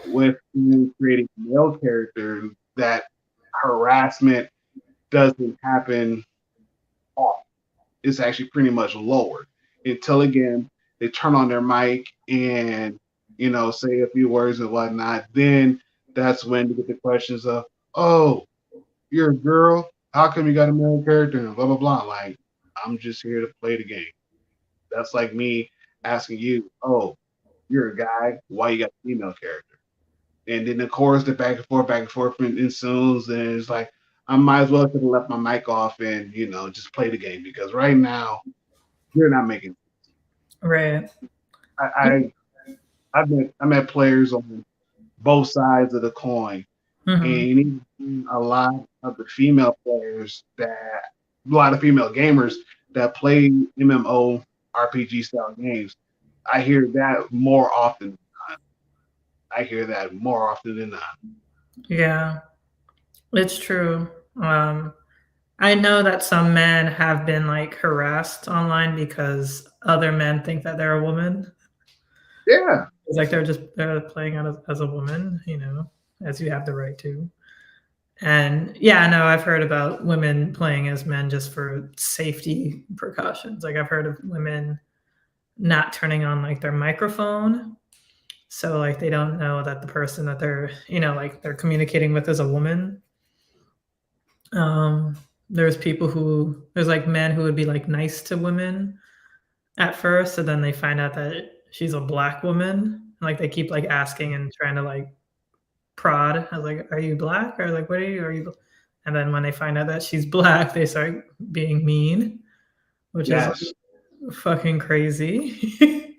with them creating a male character, that harassment doesn't happen often. It's actually pretty much lowered until again they turn on their mic and say a few words and whatnot. Then that's when you get the questions of, "Oh, you're a girl. How come you got a male character?" And blah blah blah. Like, I'm just here to play the game. That's like me asking you, "Oh, you're a guy. Why you got a female character?" And then of course the back and forth ensues, and it's like I might as well have left my mic off and just play the game because right now you're not making. Right. I I met players on both sides of the coin, Mm-hmm. and even a lot of the female players a lot of female gamers that play MMO RPG style games. I hear that more often. I hear that more often than not. Yeah, it's true. I know that some men have been like harassed online because other men think that they're a woman. Yeah. It's like they're playing out as a woman, as you have the right to. And yeah, no, I've heard about women playing as men just for safety precautions. Like I've heard of women not turning on like their microphone, so like they don't know that the person that they're like they're communicating with is a woman. There's like men who would be like nice to women at first, and then they find out that she's a black woman. Like they keep like asking and trying to like prod. I was like, "Are you black?" Or like, "What are you? Are you?" And then when they find out that she's black, they start being mean, which is Yes. fucking crazy.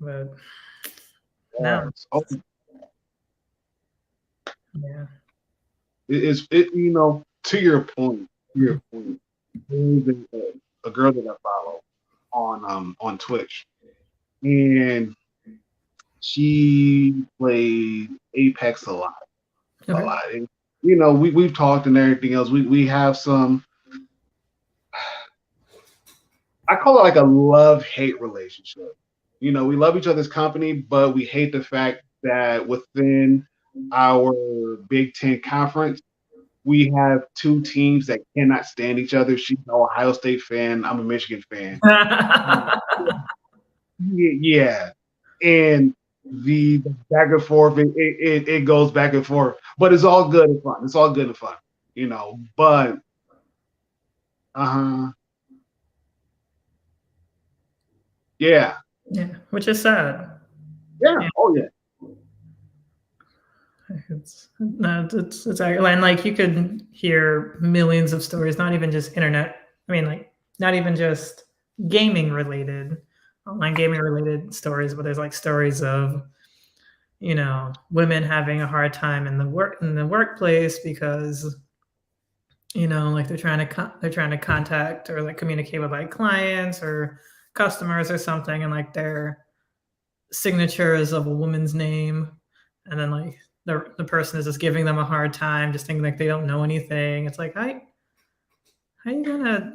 But no, Yes. Oh, yeah. to your point. There's a girl that I follow on Twitch, and she played Apex a Okay. lot. And we've talked and everything else. We have some. I call it like a love hate relationship. We love each other's company, but we hate the fact that within our Big Ten conference, we have two teams that cannot stand each other. She's an Ohio State fan. I'm a Michigan fan. Yeah, and the back and forth, it goes back and forth, but it's all good and fun. It's all good and fun, But uh, yeah, Yeah, which is sad. yeah, Yeah, oh yeah, it's no, it's and like you could hear millions of stories, not even just internet. I mean, like not even just gaming related, online gaming related stories, but there's like stories of women having a hard time in the workplace because like they're trying to contact or like communicate with like clients or customers or something, and like their signature is of a woman's name, and then like the person is just giving them a hard time, just thinking like they don't know anything. It's like how you gonna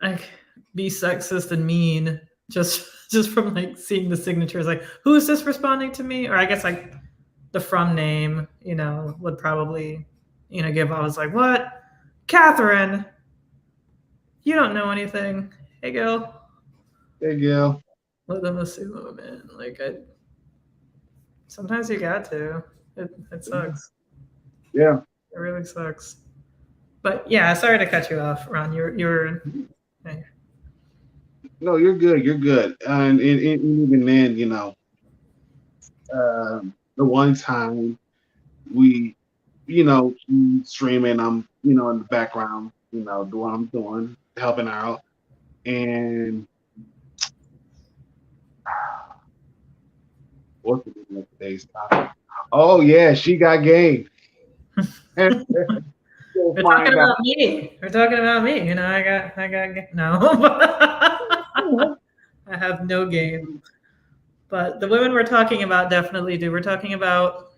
like be sexist and mean just from like seeing the signatures, like who is this responding to me? Or I guess like the from name would probably give. I was like, what, Catherine, you don't know anything. Hey girl, there you go. let them assume, oh man, like I sometimes you got to. It sucks. Yeah, It really sucks. But yeah, sorry to cut you off, Ron. You're no, you're good, you're good, and even then, the one time we, streaming, I'm, in the background. do what I'm doing, helping out. And what's the name of today's topic? Oh yeah, she got game. And we'll We're talking find out. about me. We're talking about me. No. I have no game. But the women we're talking about definitely do. We're talking about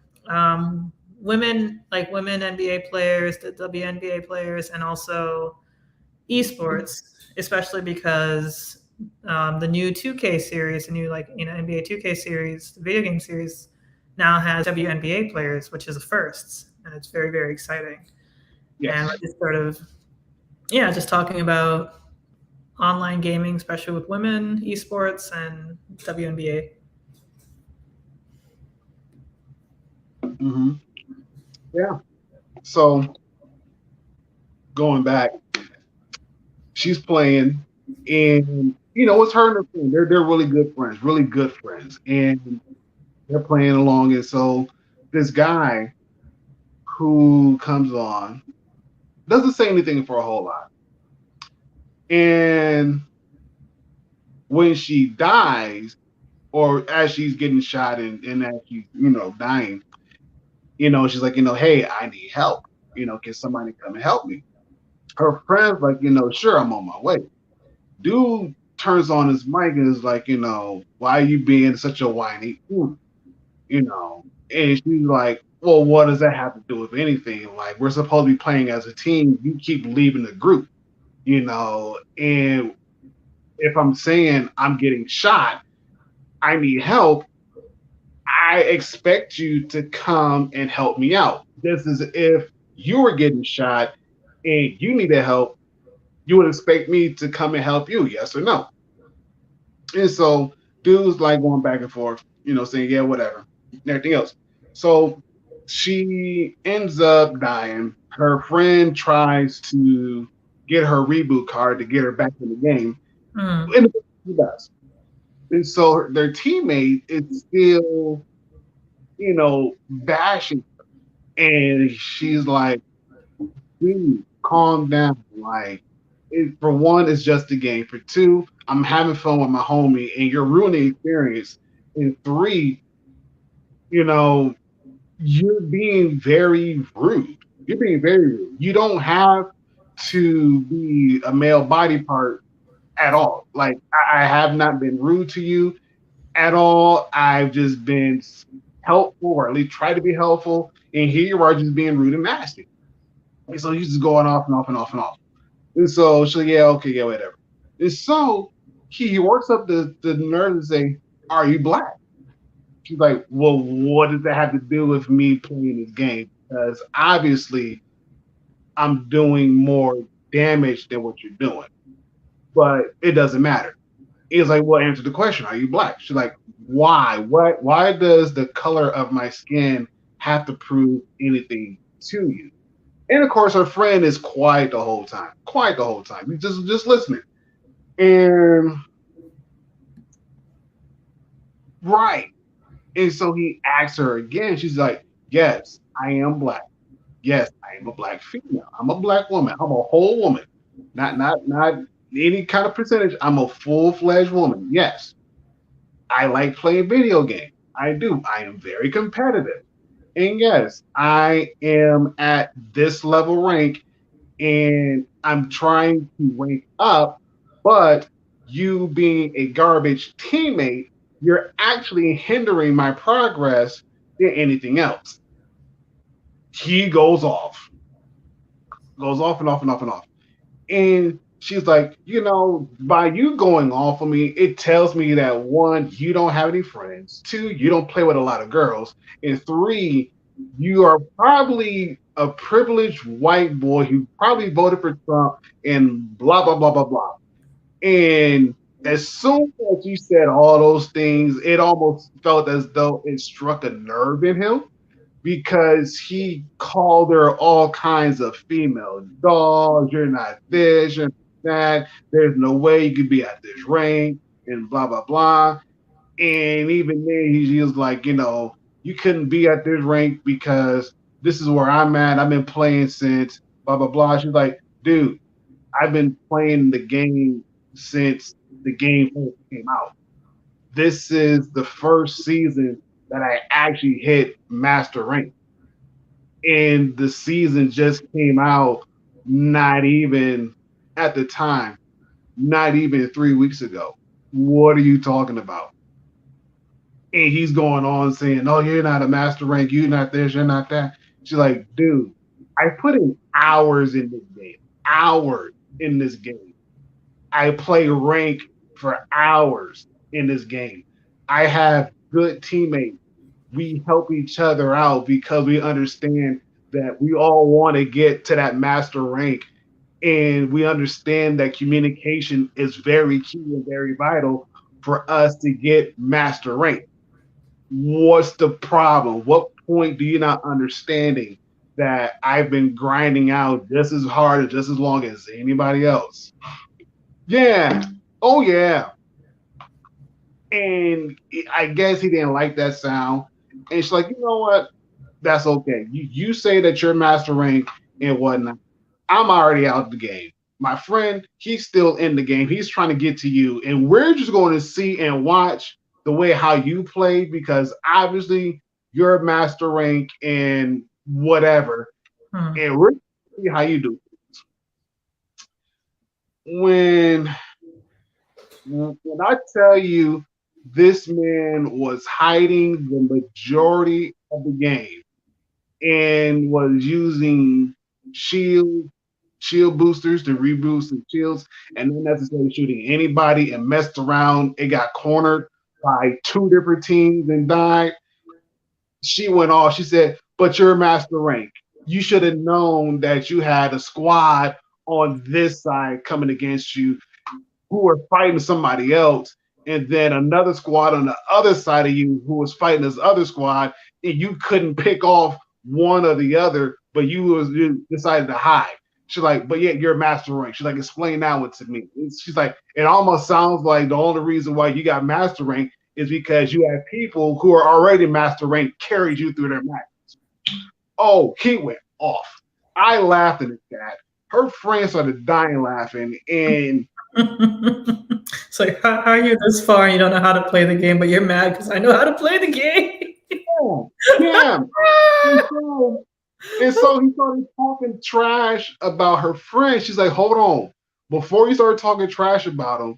women, like women NBA players, the WNBA players, and also esports, especially because the new 2K series, the new NBA 2K series, the video game series, now has WNBA players, which is a first, and it's very very exciting. And we're Yes. just sort of just talking about online gaming, especially with women, esports, and WNBA. Hmm. Yeah. So going back, she's playing, and it's her and her friend. They're really good friends, and they're playing along. And so this guy who comes on doesn't say anything for a whole lot. And when she dies, or as she's getting shot and as she's, dying, she's like, hey, I need help. Can somebody come and help me? Her friend's like, sure, I'm on my way. Dude turns on his mic and is like, why are you being such a whiny? You know. And she's like, well, what does that have to do with anything? Like, we're supposed to be playing as a team. You keep leaving the group, and if I'm saying I'm getting shot, I need help, I expect you to come and help me out. Just as if you were getting shot and you needed help, you would expect me to come and help you, yes or no? And so dudes like going back and forth, saying, yeah, whatever, and everything else. So she ends up dying. Her friend tries to get her reboot card to get her back in the game. Mm. And he does. And so their teammate is still, bashing. And she's like, dude, calm down. Like, for one, it's just a game. For two, I'm having fun with my homie, and you're ruining the experience. And three, you know, you're being very rude. You're being very rude. You don't have to be a male body part at all. Like, I have not been rude to you at all. I've just been helpful, or at least try to be helpful. And here you are just being rude and nasty. And so he's just going off and off and off and off. And so she's like, yeah, okay, yeah, whatever. And so he works up the nerve to say, are you black? She's like, well, what does that have to do with me playing this game? Because obviously I'm doing more damage than what you're doing, but it doesn't matter. He's like, well, answer the question. Are you black? She's like, why? Why does the color of my skin have to prove anything to you? And of course, her friend is quiet the whole time. Quiet the whole time. He's just listening. And right. And so he asks her again. She's like, yes, I am black. Yes, I am a black female. I'm a black woman. I'm a whole woman. Not any kind of percentage. I'm a full-fledged woman. Yes. I like playing video games. I do. I am very competitive. And yes, I am at this level rank and I'm trying to rank up, but you being a garbage teammate, you're actually hindering my progress than anything else. He goes off and off and off and off. And she's like, by you going off on me, it tells me that one, you don't have any friends. Two, you don't play with a lot of girls. And three, you are probably a privileged white boy who probably voted for Trump and blah, blah, blah, blah, blah. And as soon as you said all those things, it almost felt as though it struck a nerve in him because he called her all kinds of female dogs. You're not this, you're not that. There's no way you could be at this rank, and blah blah blah. And even then, he was like, you couldn't be at this rank because this is where I'm at. I've been playing since blah blah blah. She's like, dude, I've been playing the game since the game first came out. This is the first season that I actually hit master rank, and the season just came out not even at the time, not even 3 weeks ago. What are you talking about? And he's going on saying, "Oh, you're not a master rank. You're not this. You're not that." She's like, "Dude, I put in hours in this game. Hours in this game. I play rank for hours in this game. I have good teammates. We help each other out because we understand that we all want to get to that master rank, and we understand that communication is very key and very vital for us to get master rank. What's the problem? What point do you not understanding that I've been grinding out just as hard and just as long as anybody else?" Yeah. Oh yeah. And I guess he didn't like that sound. And she's like, "You know what? That's okay. You say that you're master rank and whatnot. I'm already out of the game. My friend, he's still in the game. He's trying to get to you, and we're just going to see and watch the way how you play because obviously you're master rank and whatever, Hmm. and we're going to see how you do." When when I tell you this man was hiding the majority of the game and was using shield shield boosters to reboost the shields and not necessarily shooting anybody and messed around. It got cornered by two different teams and died. She went off. She said, "But you're master rank. You should have known that you had a squad on this side coming against you who were fighting somebody else, and then another squad on the other side of you who was fighting this other squad, and you couldn't pick off one or the other, but you decided to hide." She's like, "But yet you're master rank." She's like, "Explain that one to me." She's like, "It almost sounds like the only reason why you got master rank is because you have people who are already master rank carried you through their match." Oh, he went off. I laughed in the chat. Her friends started dying laughing, and It's like, how are you this far and you don't know how to play the game, but you're mad because I know how to play the game? yeah, yeah. And so, and so he started talking trash about her friend. She's like, "Hold on. Before you start talking trash about him,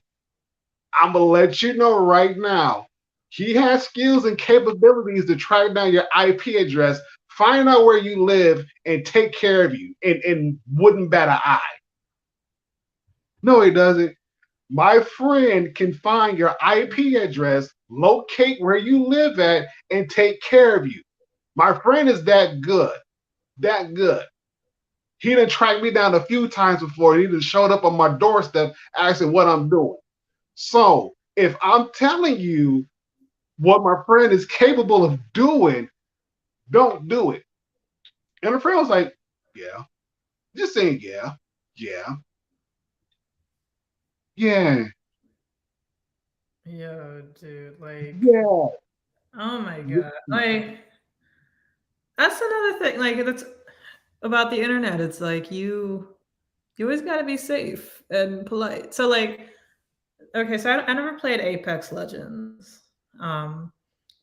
I'm going to let you know right now. He has skills and capabilities to track down your IP address, find out where you live, and take care of you, and wouldn't bat an eye." No, he doesn't. My friend can find your IP address, locate where you live at, and take care of you. My friend is that good. That good. He done tracked me down a few times before. He done showed up on my doorstep asking what I'm doing. So if I'm telling you what my friend is capable of doing, don't do it. And her friend was like, "Yeah." Just saying, "Yeah, yeah, yeah, Yo, dude, like, yeah." oh my god, like that's another thing. Like that's about the internet. It's like you always got to be safe and polite. So like, okay, so I never played Apex Legends, um,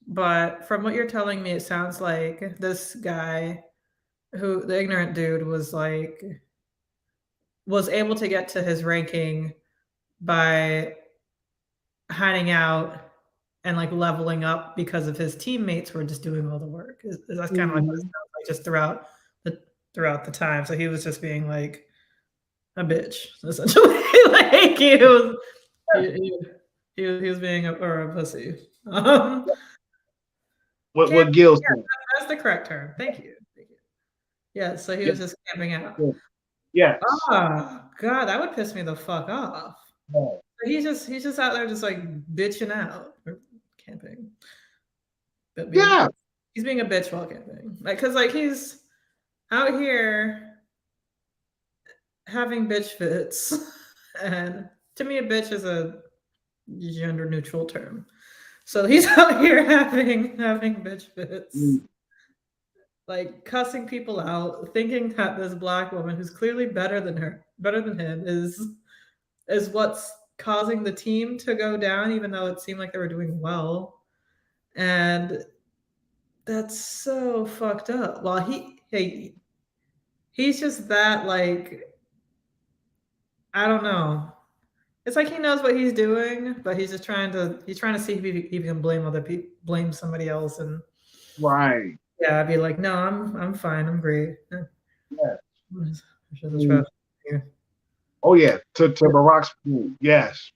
but from what you're telling me, it sounds like this guy who the ignorant dude was able to get to his ranking by hiding out and like leveling up because of his teammates were just doing all the work. Is that's kind of like what it Mhm. sounds like just throughout the time. So he was just being like a bitch essentially. Like he, he, he was being a pussy. What Camping. Gil Yeah, said. that's the correct term. Thank you. Thank you. Yeah. So he Yeah, was just camping out. yeah, yes. Oh God, that would piss me the fuck off. Yeah. He's just out there just like bitching out or camping, but being a Yeah. bitch. He's being a bitch while camping, like because like he's out here having bitch fits, and to me, a bitch is a gender neutral term. So he's out here having bitch fits. Mm. like cussing people out, thinking that this black woman who's clearly better than him, is what's causing the team to go down, even though it seemed like they were doing well. And that's so fucked up. Well, he's just that like I don't know. It's like he knows what he's doing, but he's trying to see if he can blame other people, blame somebody else, and Right. yeah, I'd be like, no, I'm fine, I'm great. Yeah. Should the trash here. Oh yeah, to Barack's point, yes.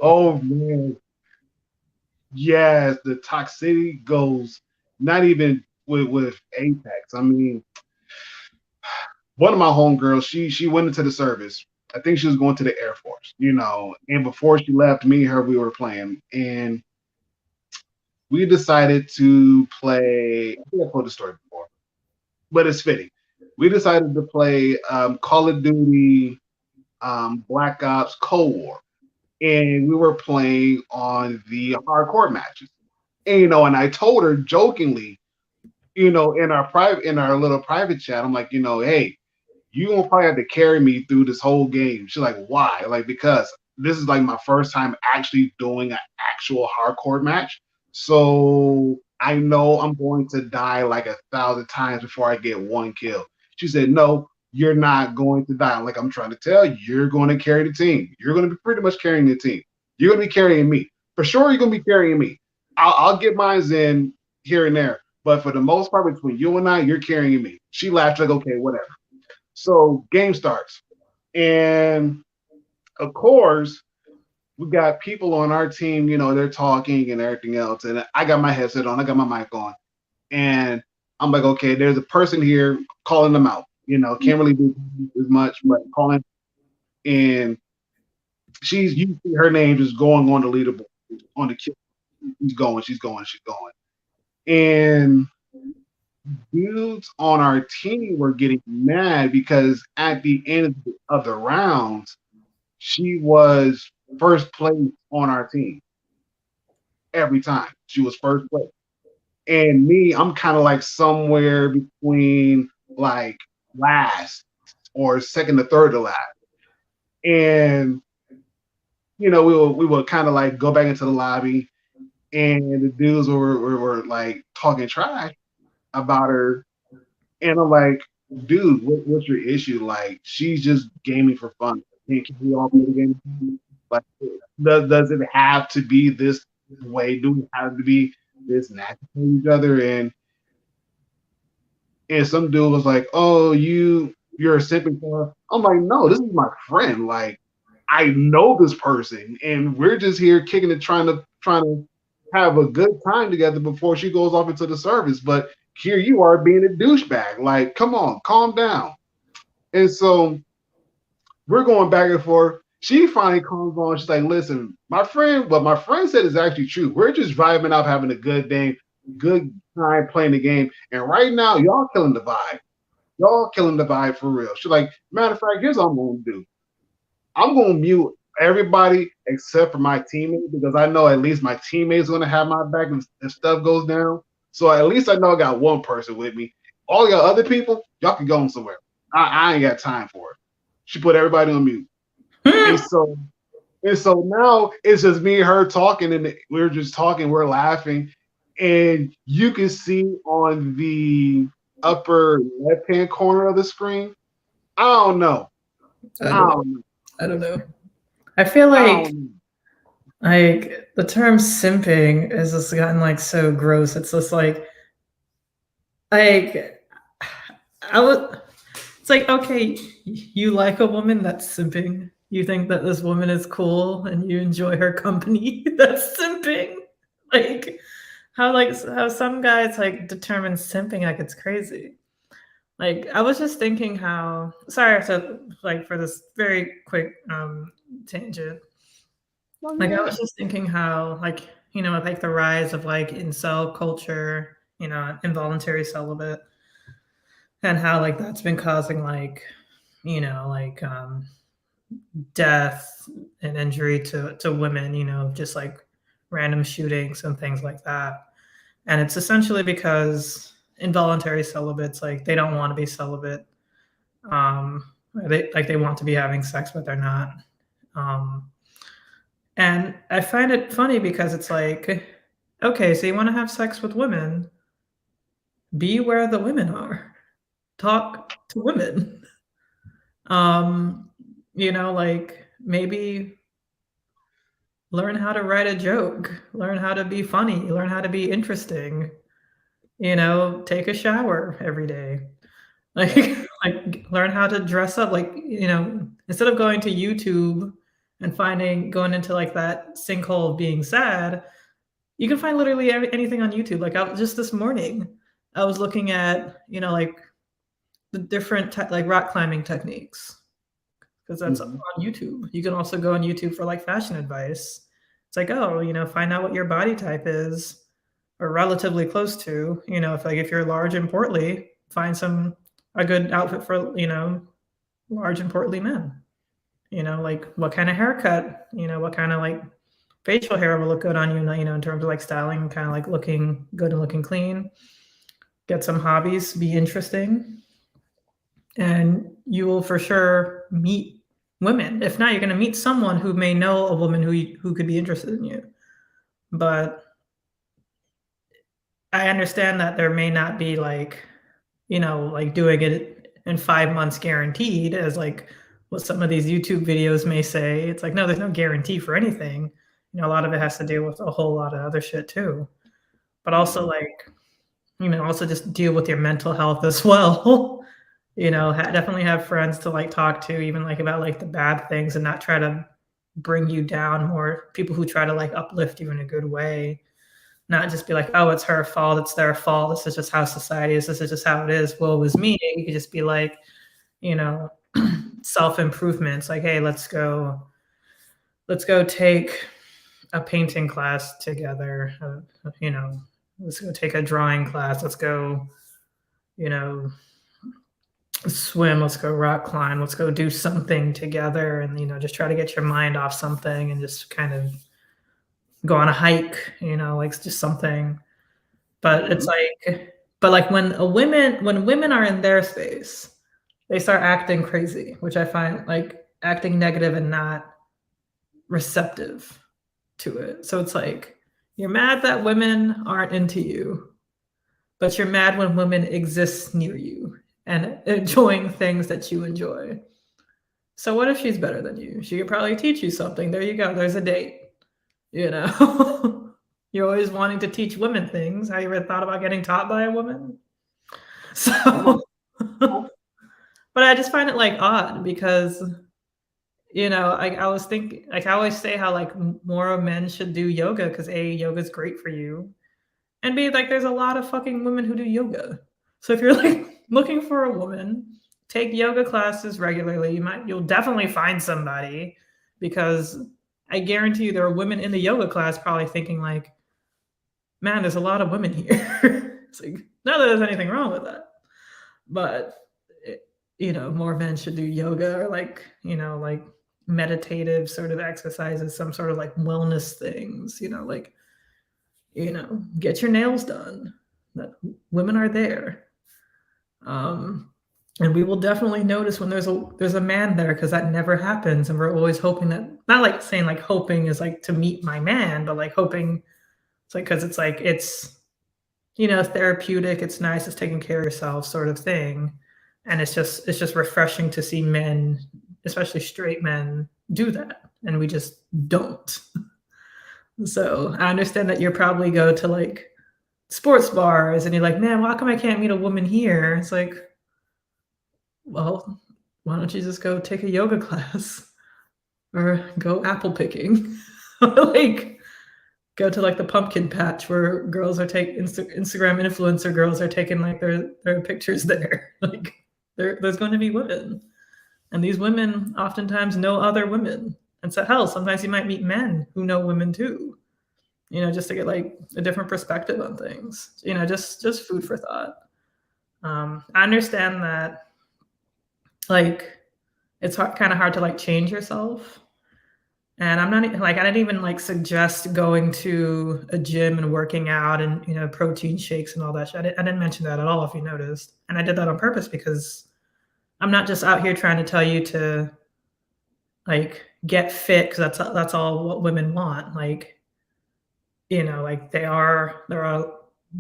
Oh man, yes. The toxicity goes not even with Apex. I mean, one of my homegirls, she went into the service. I think she was going to the Air Force, and before she left, me and her we were playing, and we decided to play. I think I told the story before, but it's fitting. We decided to play Call of Duty Black Ops Cold War, and we were playing on the hardcore matches. And I told her jokingly, in our little private chat, I'm like, hey, you gonna probably have to carry me through this whole game. She's like, why? Like, because this is like my first time actually doing an actual hardcore match. So I know I'm going to die like 1,000 times before I get one kill. She said, no, you're not going to die. Like, I'm trying to tell you, you're going to carry the team. You're going to be pretty much carrying the team. You're going to be carrying me. For sure, you're going to be carrying me. I'll get mine in here and there. But for the most part, between you and I, you're carrying me. She laughed, like, okay, whatever. So game starts. And of course, we got people on our team, they're talking and everything else. And I got my headset on, I got my mic on. And I'm like, okay, there's a person here calling them out. Can't really do as much, but calling. And you see her name just going on the leaderboard, on the kill. She's going. And dudes on our team were getting mad because at the end of the rounds, she was first place on our team every time. She was first place. And me, I'm kind of like somewhere between like last or second to third to last. And we would kind of like go back into the lobby, and the dudes were like talking trash about her. And I'm like, dude, what's your issue? Like, she's just gaming for fun. Can we all play the game? Like, does it have to be this way? Do we have to be this natural to each other? And some dude was like, "Oh, you're a simping for her." I'm like, "No, this is my friend. Like, I know this person, and we're just here kicking it, trying to have a good time together before she goes off into the service. But here you are being a douchebag. Like, come on, calm down." And so we're going back and forth. She finally comes on. She's like, "Listen, what my friend said is actually true. We're just vibing out, having a good time playing the game. And right now, y'all killing the vibe. Y'all killing the vibe for real." She's like, "Matter of fact, here's what I'm going to do. I'm going to mute everybody except for my teammates, because I know at least my teammates going to have my back if stuff goes down. So at least I know I got one person with me. All your other people, y'all can go somewhere. I ain't got time for it." She put everybody on mute. And so now it's just me and her talking, and we're just talking, we're laughing, and you can see on the upper left-hand corner of the screen. I don't know. I I don't know. don't know. I don't know. I feel like the term simping has just gotten like so gross. It's just like I would. It's like, okay, you like a woman that's simping. You think that this woman is cool and you enjoy her company. That's simping. Like how some guys like determine simping like it's crazy. Like I was just thinking how sorry to like for this very quick tangent. Oh, Like I yeah. was just thinking how like like the rise of like incel culture, involuntary celibate, and how like that's been causing like like death and injury to women, just like random shootings and things like that. And it's essentially because involuntary celibates, like they don't want to be celibate. They want to be having sex, but they're not. Um, and I find it funny because it's like, okay, so you want to have sex with women, be where the women are. Talk to women. Um, like maybe learn how to write a joke, learn how to be funny, learn how to be interesting, take a shower every day. Like Yeah. like learn how to dress up like, instead of going to YouTube and going into like that sinkhole of being sad, you can find literally anything on YouTube. Like just this morning, I was looking at, like the different like rock climbing techniques because that's on Hmm. YouTube. You can also go on YouTube for like fashion advice. It's like, oh, find out what your body type is or relatively close to. If you're large and portly, find a good outfit for, large and portly men. Like what kind of haircut, what kind of like facial hair will look good on you, in terms of like styling, kind of like looking good and looking clean. Get some hobbies, be interesting, and you will for sure meet women. If not, you're going to meet someone who may know a woman who could be interested in you. But I understand that there may not be like, like doing it in 5 months guaranteed, as like what some of these YouTube videos may say. It's like, no, there's no guarantee for anything. A lot of it has to deal with a whole lot of other shit too. But also, Hmm. like, also just deal with your mental health as well. Definitely have friends to like talk to, even like about like the bad things, and not try to bring you down. More people who try to like uplift you in a good way, not just be like, oh, it's her fault, it's their fault. This is just how society is. This is just how it is. Woe was me. You could just be like, you know, self improvements. Like, hey, let's go take a painting class together. Let's go take a drawing class. Let's go, you know, swim, let's go rock climb, let's go do something together, and just try to get your mind off something and just kind of go on a hike, like just something. But it's Hmm. like, but like when women are in their space, they start acting crazy, which I find like acting negative and not receptive to it. So it's like you're mad that women aren't into you, but you're mad when women exist near you and enjoying things that you enjoy. So what if she's better than you? She could probably teach you something. There you go. There's a date. You know, you're always wanting to teach women things. Have you ever thought about getting taught by a woman? Come on. So, but I just find it like odd because I was thinking, like I always say how like more men should do yoga because yoga is great for you, and B, like there's a lot of fucking women who do yoga. So if you're like looking for a woman, take yoga classes regularly. You'll definitely find somebody, because I guarantee you there are women in the yoga class probably thinking like, man, there's a lot of women here. It's like, not that there's anything wrong with that, but it, more men should do yoga or like, like meditative sort of exercises, some sort of like wellness things, like get your nails done. That women are there, um, and we will definitely notice when there's a man there, because that never happens, and we're always hoping that, not like saying like hoping is like to meet my man, but like hoping it's like because it's therapeutic. It's nice. It's taking care of yourself, sort of thing, and it's just refreshing to see men, especially straight men, do that, and we just don't. So I understand that you probably go to like sports bars and you're like, man, why come I can't meet a woman here? It's like, well, why don't you just go take a yoga class or go apple picking? Like, go to like the pumpkin patch where girls are taking Instagram influencer girls are taking like their pictures there. Like, there's going to be women, and these women oftentimes know other women. And so, hell, sometimes you might meet men who know women too, just to get like a different perspective on things. Just food for thought. I understand that like it's kind of hard to like change yourself, And I'm not like I didn't even like suggest going to a gym and working out and protein shakes and all that shit. I didn't mention that at all if you noticed. And I did that on purpose because I'm not just out here trying to tell you to like get fit because that's all what women want. Like like there are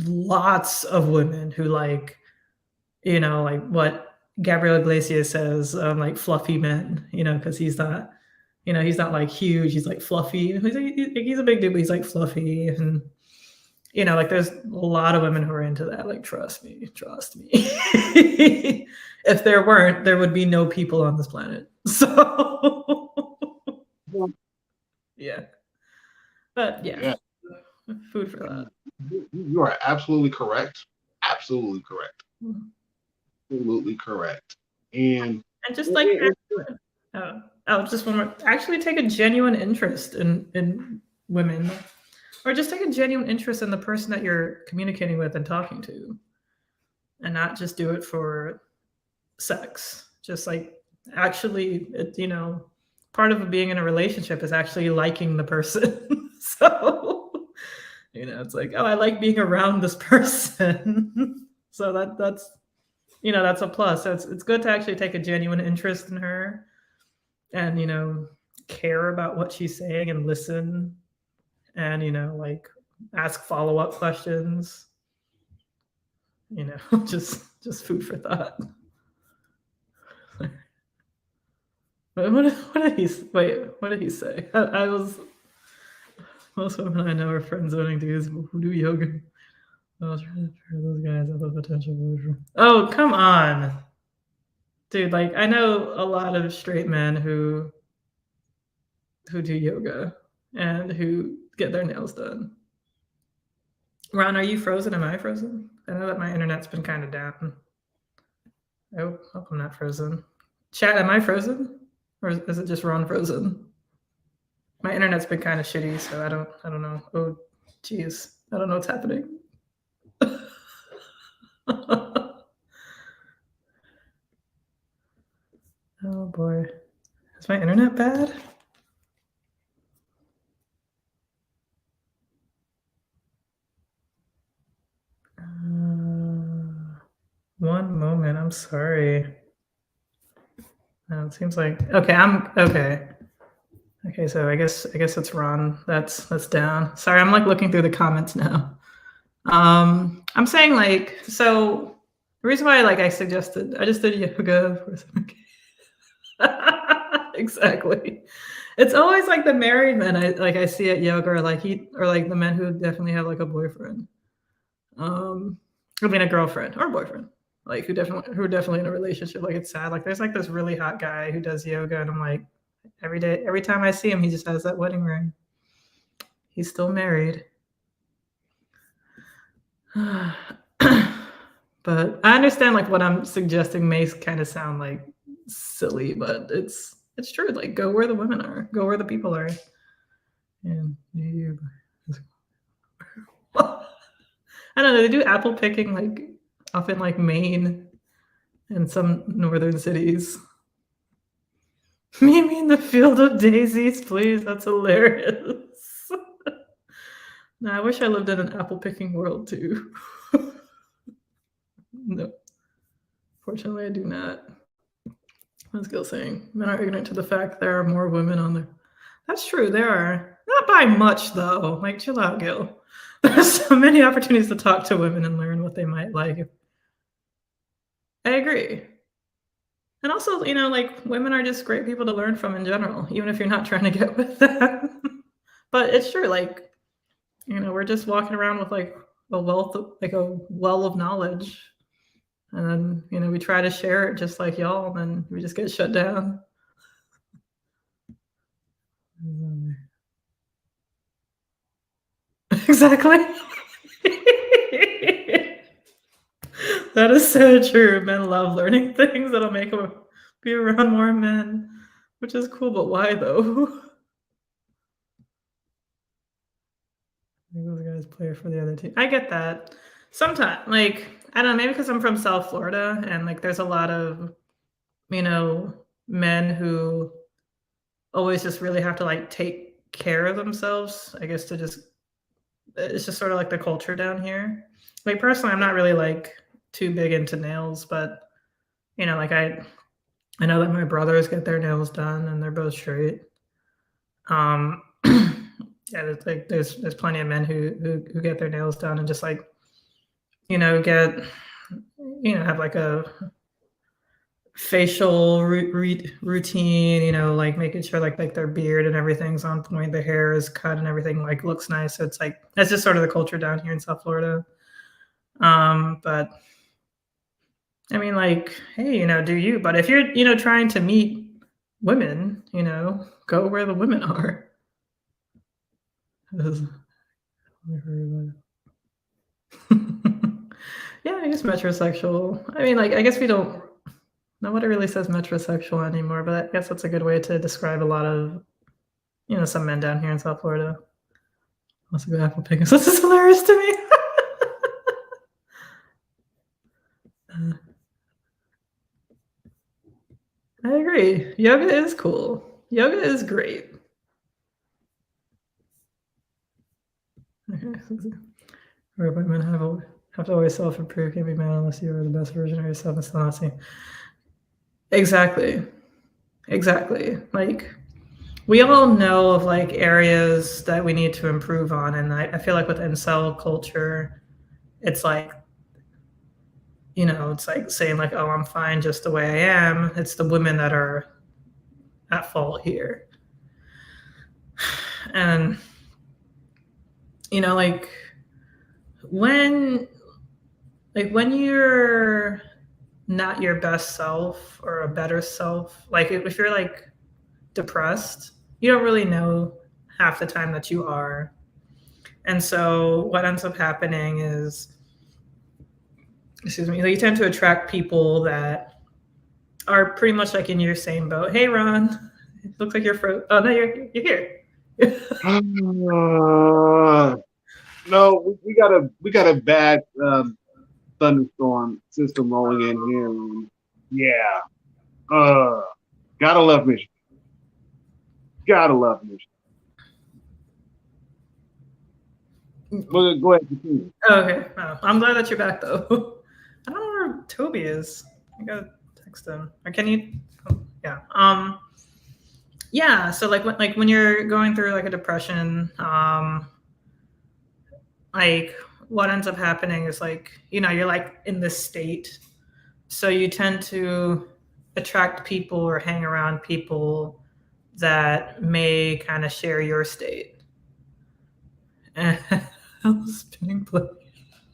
lots of women who like like what Gabriel Iglesias says, like fluffy men, because he's not like huge, he's like fluffy. He's a big dude, but he's like fluffy. And, like there's a lot of women who are into that. Like, trust me, trust me. If there weren't, there would be no people on this planet. So, yeah. But yeah, Yeah, food for thought. you are absolutely correct. Absolutely correct. Mhm. Absolutely correct. And And just like just one more. Actually, take a genuine interest in women, or just take a genuine interest in the person that you're communicating with and talking to, and not just do it for sex. Just like actually, part of being in a relationship is actually liking the person. So it's like, oh, I like being around this person. So that's a plus. So it's good to actually take a genuine interest in her and care about what she's saying and listen and like ask follow-up questions. Just food for thought. What did he wait? What did he say? I was most women I know are friend zoning dudes who do yoga. I was trying to figure those guys have a potential boyfriend. Oh, come on, dude! Like I know a lot of straight men who do yoga and who get their nails done. Ron, are you frozen? Am I frozen? I know that my internet's been kind of down. Oh, hope I'm not frozen. Chat, am I frozen? Or is it just Ron frozen? My internet's been kind of shitty, so I don't know. Oh, geez, I don't know what's happening. Oh boy, is my internet bad? One moment, I'm sorry. It seems like okay. I'm okay. Okay, so I guess it's Ron. That's down. Sorry, I'm like looking through the comments now. I'm saying like so. The reason why like I just did yoga for some. Exactly. It's always like the married men I see at yoga or like the men who definitely have like a boyfriend. Um, I mean a girlfriend or boyfriend. Like who are definitely in a relationship. Like it's sad. Like there's like this really hot guy who does yoga and I'm like every time I see him he just has that wedding ring. He's still married. But I understand like what I'm suggesting may kind of sound like silly, but it's true. Like go where the women are, go where the people are. And you I don't know, they do apple picking like up in like Maine and some northern cities. Meet me in the field of daisies, please. That's hilarious. No, I wish I lived in an apple picking world too. No, fortunately, I do not. What's Gil saying? Men are ignorant to the fact there are more women on there. That's true. There are not by much though. Like, chill out, Gil. There's so many opportunities to talk to women and learn what they might like. I agree. And also, like women are just great people to learn from in general, even if you're not trying to get with them. But it's true. Like, we're just walking around with like a well of knowledge. And then, we try to share it just like y'all, and then we just get shut down. Exactly. That is so true. Men love learning things that'll make them be around more men, which is cool. But why though? Those guys play for the other team. I get that. Sometimes, like I don't know, maybe because I'm from South Florida and like there's a lot of men who always just really have to like take care of themselves, I guess, to just it's just sort of like the culture down here. Like personally, I'm not really like too big into nails, but like I know that my brothers get their nails done and they're both straight. Yeah, there's like there's plenty of men who get their nails done and just like get have like a facial routine, like making sure like their beard and everything's on point, their hair is cut and everything like looks nice. So it's like that's just sort of the culture down here in South Florida. But I mean, like, hey, do you? But if you're, trying to meet women, go where the women are. Yeah, I guess metrosexual. I mean, like, I guess we don't. Nobody really says metrosexual anymore, but I guess that's a good way to describe a lot of, some men down here in South Florida. That's a good apple picking. This is hilarious to me. I agree. Yoga is cool. Yoga is great. Where women have to always self-improve, can't be mad unless you are the best version of yourself and still not seen. Exactly. Exactly. Like we all know of like areas that we need to improve on. And I feel like with incel culture, it's like, it's like saying like, oh, I'm fine just the way I am. It's the women that are at fault here. And, like when you're not your best self or a better self, like if you're like depressed, you don't really know half the time that you are. And so what ends up happening is, excuse me, you tend to attract people that are pretty much like in your same boat. Hey, Ron, it looks like you're oh no, you're here. No, we got a bad thunderstorm system rolling in here. And yeah, gotta love Michigan. Gotta love Michigan. Well, go ahead. Continue. Okay, oh, I'm glad that you're back though. I don't know where Toby is. I gotta text him. Or can you? Oh, yeah. Yeah. So like when you're going through like a depression, like what ends up happening is like you're like in this state, so you tend to attract people or hang around people that may kind of share your state. And spinning play.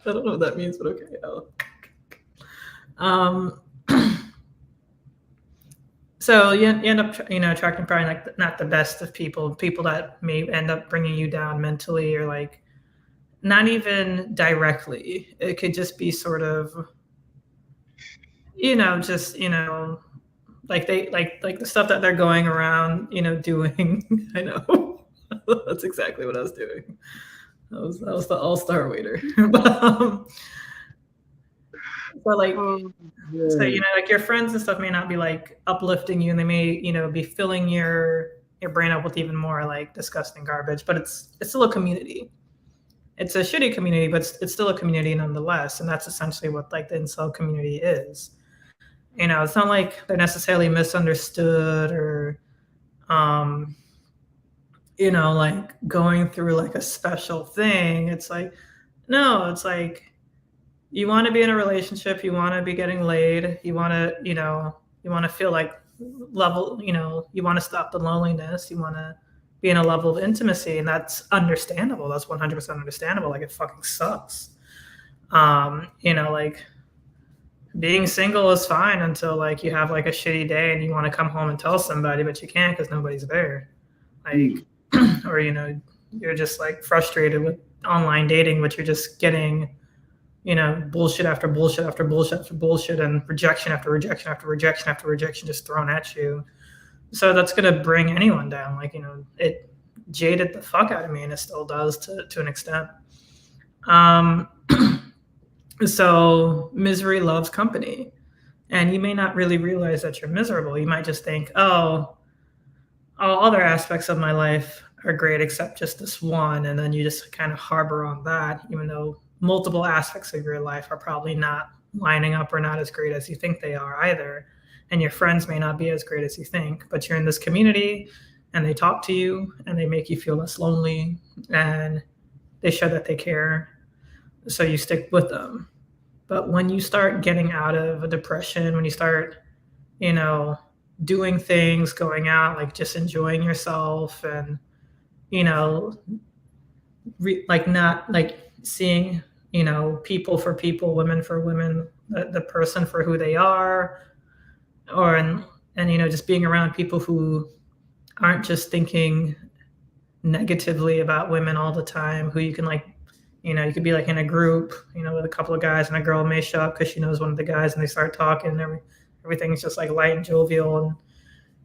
I don't know what that means, but okay. Um, so you end up attracting probably like not the best of people that may end up bringing you down mentally, or like not even directly. It could just be sort of just like they like the stuff that they're going around doing. I know. That's exactly what I was doing. That was the all-star waiter. But like so like your friends and stuff may not be like uplifting you, and they may be filling your brain up with even more like disgusting garbage, but it's still a community. It's a shitty community, but it's still a community nonetheless. And that's essentially what like the incel community is. It's not like they're necessarily misunderstood or like going through like a special thing. It's like, no, it's like you want to be in a relationship, you want to be getting laid, you want to, you want to feel like level, you want to stop the loneliness, you want to be in a level of intimacy, and that's understandable. That's 100% understandable. Like it fucking sucks. Like being single is fine until like you have like a shitty day and you want to come home and tell somebody, but you can't because nobody's there. Like, or you're just like frustrated with online dating, but you're just getting bullshit after bullshit after bullshit after bullshit, and rejection after rejection after rejection after rejection just thrown at you. So that's gonna bring anyone down. Like it jaded the fuck out of me, and it still does to an extent. So misery loves company, and you may not really realize that you're miserable. You might just think, oh, all other aspects of my life are great except just this one, and then you just kind of harbor on that, even though multiple aspects of your life are probably not lining up or not as great as you think they are either. And your friends may not be as great as you think, but you're in this community and they talk to you and they make you feel less lonely and they show that they care. So you stick with them. But when you start getting out of a depression, when you start, you know, doing things, going out, like just enjoying yourself and, you know, like not like seeing, people for people, women for women, the person for who they are, or and just being around people who aren't just thinking negatively about women all the time, who you can like, you could be like in a group, with a couple of guys and a girl may show up because she knows one of the guys and they start talking and everything's just like light and jovial and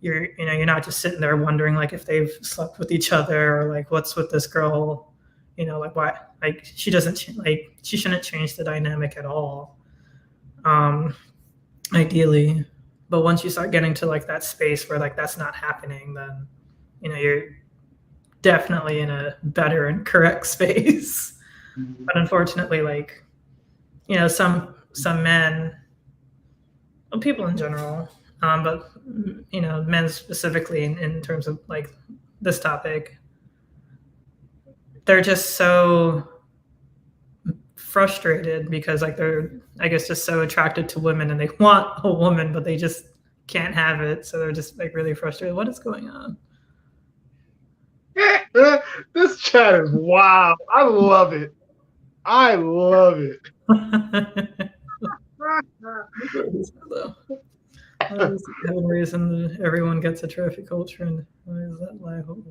you're not just sitting there wondering like if they've slept with each other or like what's with this girl, like why, like she doesn't like she shouldn't change the dynamic at all, um ideally. But once you start getting to like that space where like that's not happening, then you're definitely in a better and correct space. But unfortunately, like, some men, well, people in general, but men specifically in terms of like this topic, they're just so frustrated because like they're, I guess, just so attracted to women and they want a woman but they just can't have it, so they're just like really frustrated. What is going on? This chat is wild. I love it. I love it. What is the reason that everyone gets a trophy culture and why is that liable?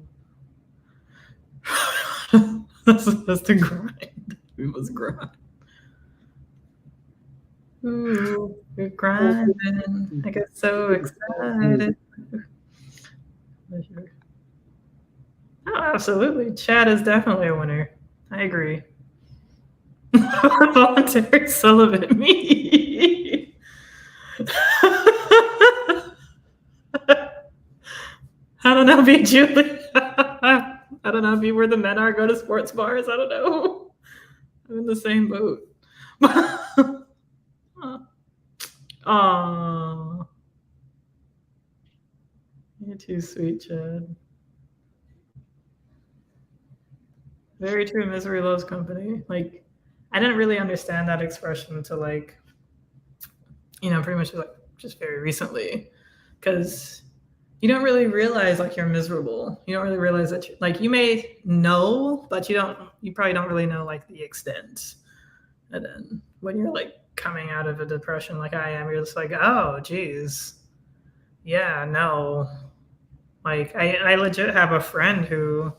That's the grind. We must grind. Ooh, we're grinding. I get so excited. Oh, absolutely. Chad is definitely a winner. I agree. Voluntary celibate me. I don't know, be Julie. I don't know, be where the men are, go to sports bars. I don't know. I'm in the same boat. Aww. You're too sweet, Chad. Very true. Misery loves company. Like, I didn't really understand that expression until like, pretty much like just very recently, because you don't really realize like you're miserable. You don't really realize that like you may know, but you probably don't really know like the extent. And then when you're like coming out of a depression like I am, you're just like, oh, geez, yeah, no. Like I legit have a friend who,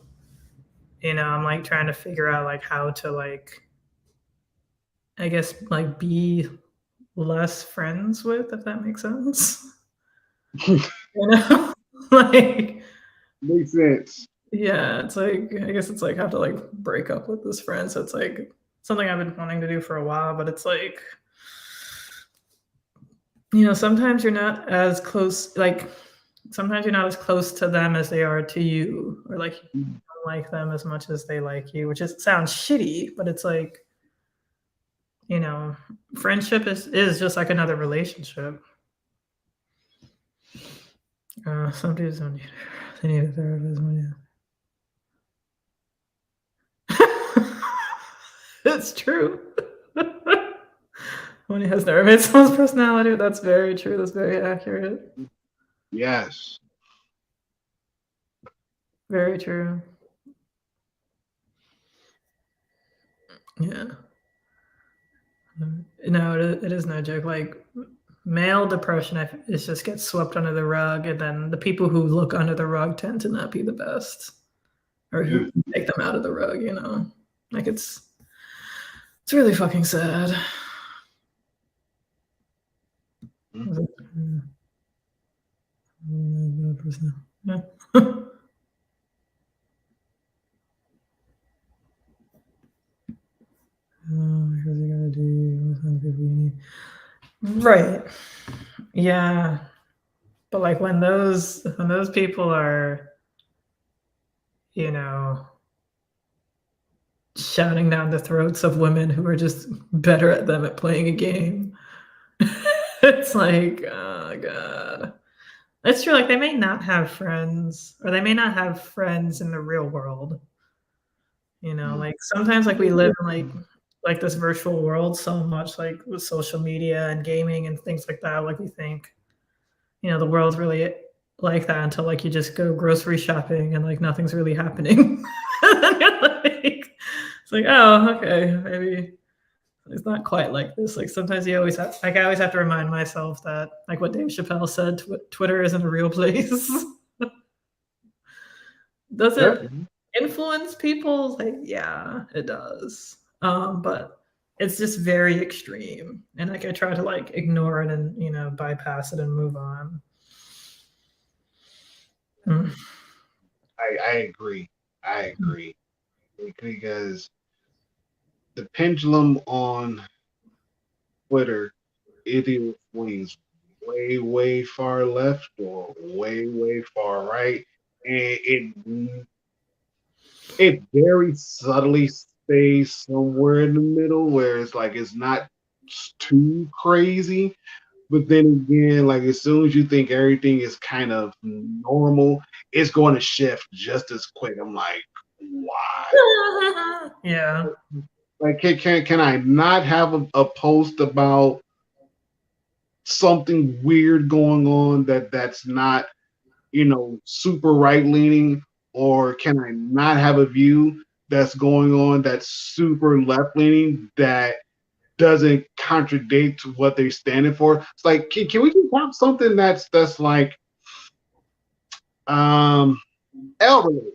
I'm like trying to figure out like how to like, I guess like be less friends with, if that makes sense. Like, Makes sense. yeah, it's like I guess it's like have to like break up with this friend. So it's like something I've been wanting to do for a while, but it's like, sometimes you're not as close, like sometimes you're not as close to them as they are to you, or like you don't like them as much as they like you, which sounds shitty, but it's like, you know, friendship is just like another relationship. Some dudes don't need they need a therapist. It's true. When he has never made someone's personality, that's very true. That's very accurate. Yes. Very true. Yeah. No, it is no joke. Like male depression, it just gets swept under the rug, and then the people who look under the rug tend to not be the best, or Yeah. who take them out of the rug. Like it's really fucking sad. Yeah. Because you gotta do right. Yeah. But like when those people are, you know, shouting down the throats of women who are just better at them at playing a game. It's like, oh god. It's true, like they may not have friends or they may not have friends in the real world. Mm. Like sometimes like we live in like this virtual world so much like with social media and gaming and things like that. Like we think, the world's really like that until like you just go grocery shopping and like nothing's really happening. And then you're like, it's like, oh, okay, maybe it's not quite like this. Like sometimes you always have, like I always have to remind myself that, like what Dave Chappelle said, Twitter isn't a real place. Does Yeah. it influence people? Like, yeah, it does. But it's just very extreme, and like I try to like ignore it and bypass it and move on. Mm. I agree. I agree because the pendulum on Twitter it either swings way far left or way far right, and it very subtly stays somewhere in the middle where it's like it's not too crazy. But then again, like as soon as you think everything is kind of normal, it's going to shift just as quick. I'm like, why? Yeah. Like, can I not have a post about something weird going on that's not super right leaning, or can I not have a view that's going on that's super left leaning that doesn't contradict what they're standing for? It's like, can we just have something that's like um L related?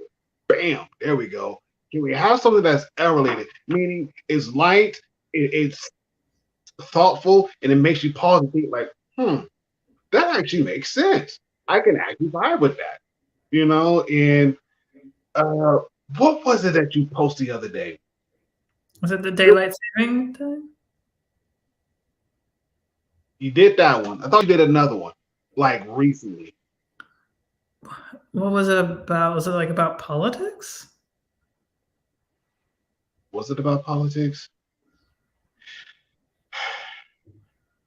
Bam, there we go. Can we have something that's L related? Meaning it's light, it's thoughtful, and it makes you pause and think like, that actually makes sense. I can actually vibe with that, and uh, what was it that you posted the other day? Was it the daylight saving time? You did that one. I thought you did another one, like recently. What was it about? Was it like about politics? Was it about politics?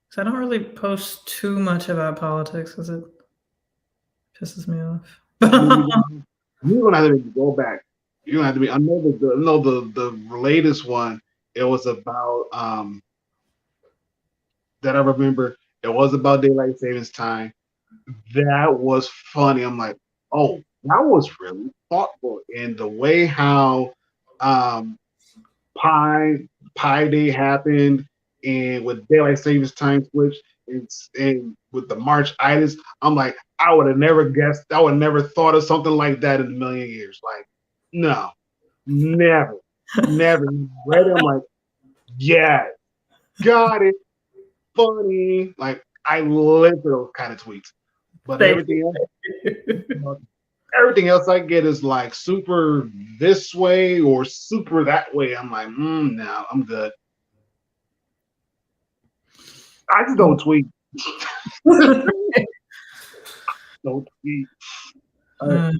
So I don't really post too much about politics because it pisses me off. I mean, you're gonna have to go back. You're gonna have to be. I know the latest one. It was about that I remember. It was about daylight savings time. That was funny. I'm like, oh, that was really thoughtful in the way how um Pi Pi Day happened, and with daylight savings time switch, and with the March itis, I'm like, I would have never guessed. I would have never thought of something like that in a million years. Like, no, never, never. Read it, I'm like, yeah, got it, funny. Like, I live for those kind of tweets. But Thank you. everything else I get is like super this way or super that way. I'm like, no, I'm good. I just don't tweet. Don't tweet. Uh,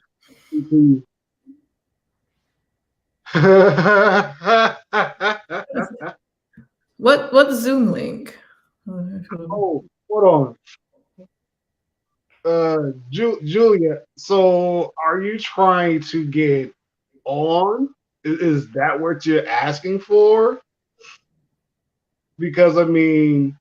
what Zoom link? Oh, hold on. Julia, so are you trying to get on? Is that what you're asking for? Because I mean,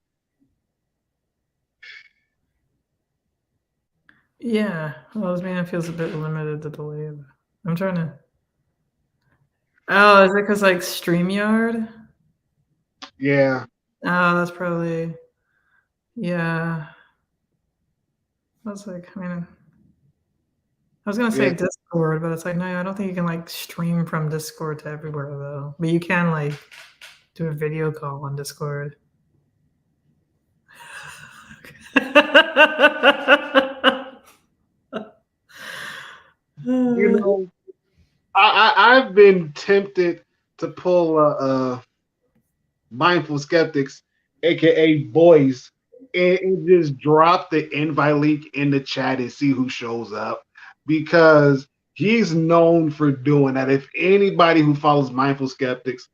Yeah, well, I mean, it feels a bit limited to delay. I'm trying to. Oh, is it because like StreamYard? yeah, Oh, that's probably. Yeah. That's like, I mean, I was gonna say yeah, Discord, but it's like, no, I don't think you can like stream from Discord to everywhere though. But you can like do a video call on Discord. you know, I've been tempted to pull mindful skeptics, aka boys, and just drop the invite link in the chat and see who shows up because he's known for doing that. If anybody who follows Mindful Skeptics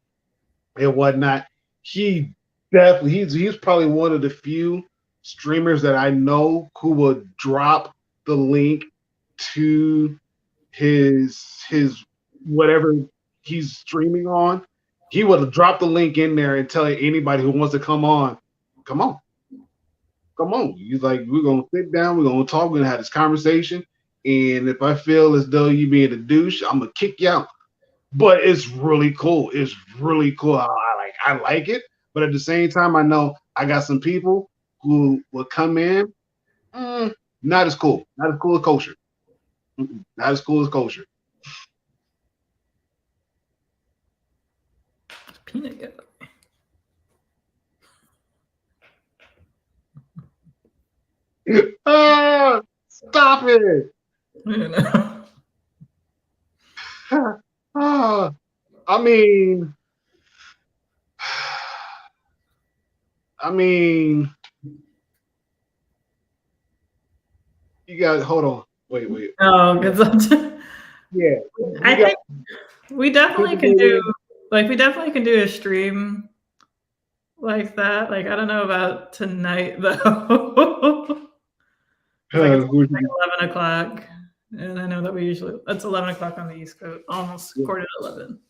and whatnot, he definitely he's probably one of the few streamers that I know who will drop the link to his whatever he's streaming on. He would drop the link in there and tell anybody who wants to come on, come on. He's like, we're gonna sit down, we're gonna talk, we're gonna have this conversation. And if I feel as though you being a douche, I'm gonna kick you out. But it's really cool. It's really cool. I like it. But at the same time, I know I got some people who will come in, not as cool, not as cool as kosher, not as cool as kosher. Peanut gallery. Stop it. You know. I mean, I mean, you got hold on, wait. Oh, good. Yeah, I you got think we definitely can do a stream like that. Like I don't know about tonight though. It's like 11 o'clock, and I know that it's 11 o'clock on the East Coast, almost quarter to 11.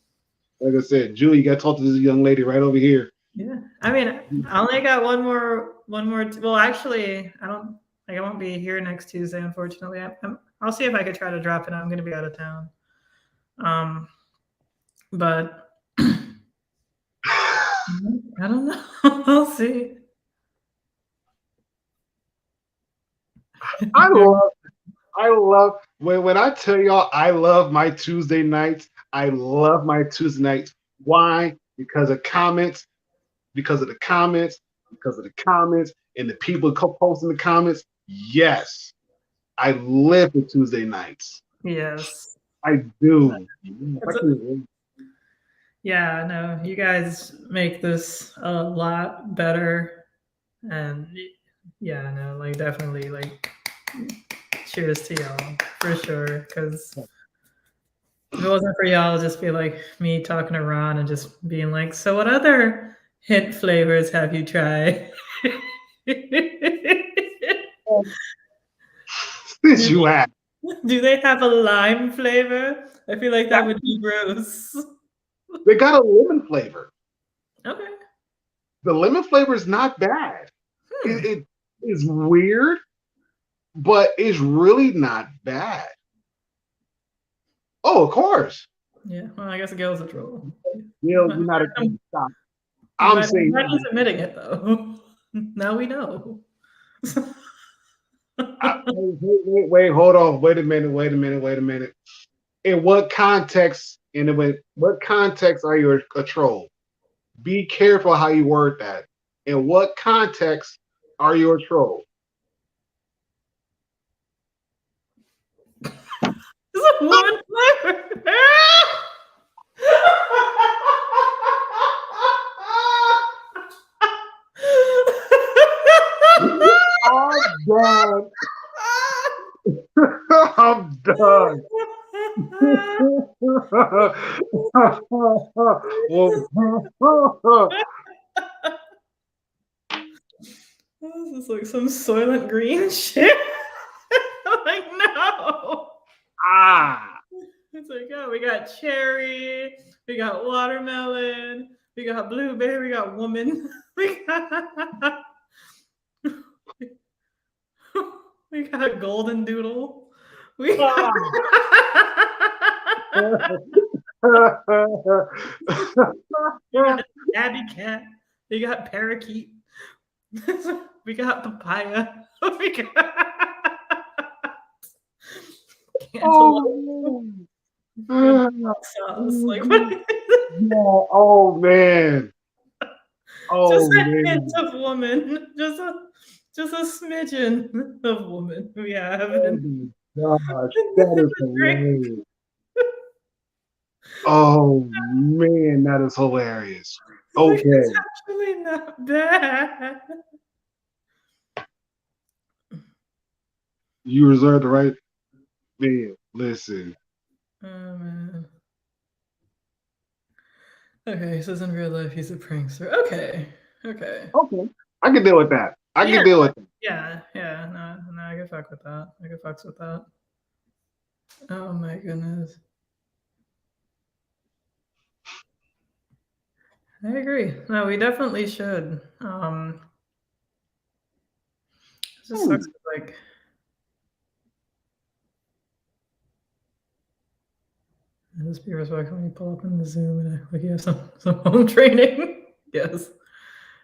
like I said, Julie, you got to talk to this young lady right over here. Yeah, I mean, I only got one more. Well, actually, I don't. Like, I won't be here next Tuesday, unfortunately. I'll see if I could try to drop it. I'm going to be out of town. But I don't know. I'll see. I love when I tell y'all I love my Tuesday nights. I love my Tuesday nights. Why? Because of comments, because of the comments, because of the comments, and the people posting the comments. Yes, I live for Tuesday nights. Yes, I do. Yeah, no, you guys make this a lot better, and yeah, no, like definitely, like cheers to y'all for sure. Because if it wasn't for y'all, it'd just be like me talking to Ron and just being like, "So, what other hint flavors have you tried?" Since you asked, Do they have a lime flavor? I feel like that would be gross. they got a lemon flavor. Okay. The lemon flavor is not bad. It is weird, but it's really not bad. Oh, of course. Yeah. Well, I guess a girl's a troll. You're not a stop. I'm saying he's admitting it though. Now we know. Wait, hold on. Wait a minute. In what context? What context are you a troll? Be careful how you word that. In what context are you a troll? It's a woman flavor. I'm done. I'm done. This is like some Soylent Green shit. Like, no. It's like, oh, we got cherry, we got watermelon, we got blueberry, we got woman, we got golden doodle, we got tabby cat, we got parakeet, we got papaya, we got cantaloupe. Sauce. Like, what? Oh man. Just a hint of woman. Just a smidgen of woman we have. Oh gosh, that is hilarious. Oh man, that is hilarious. Okay. It's actually not bad. You reserve the right. Man, listen. Oh man. Okay, he says in real life he's a prankster. Okay. Okay. Okay, I can deal with that. I Yeah. can deal with that. Yeah. No, I can fuck with that. I can fucks with that. Oh my goodness. I agree. No, we definitely should. It just sucks. Hmm. Like, just be respectful when you pull up in the Zoom and act like you have some home training. Yes.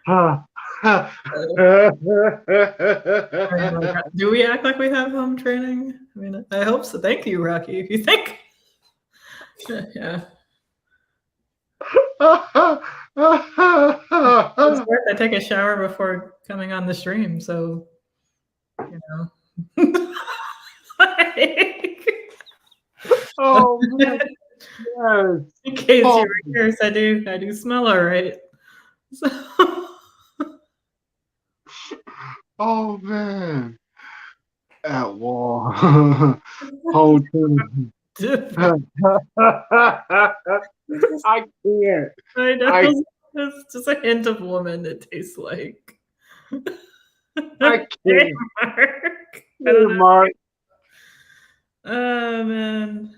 Ha, ha. I mean, like, do we act like we have home training? I mean, I hope so. Thank you, Rocky. If you think, yeah, it's worth. I take a shower before coming on the stream, so you know. Like, Oh man, yes. in case Oh, you're curious, I do smell all right. So oh man. At wall. Whole team. different. I can't. I I know. It's just a hint of woman. It tastes like. I Hey, can't. Mark. I don't Hey, know. Mark. Oh man.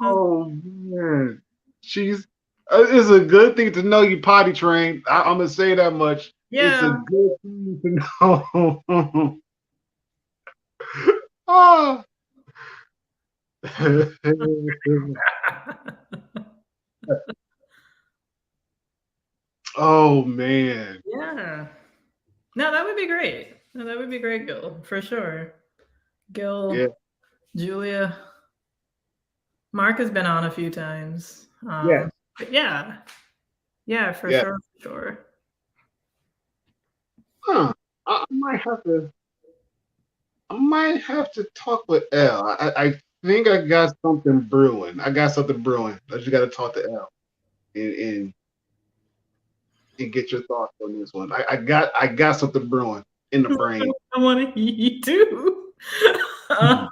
Oh man. She's it's a good thing to know you potty trained. I'm gonna say that much. It's a Yeah. good thing to know. Ah. Oh man. Yeah. No, that would be great. No, that would be great, Gil, for sure. Yeah. Gil, Julia, Mark has been on a few times. Yes. But yeah, for Yeah. sure, for sure. Huh. I might have to. I might have to talk with L. I think I got something brewing. I got something brewing. I just got to talk to L and and get your thoughts on this one. I got something brewing in the brain. I want to eat too. Hmm.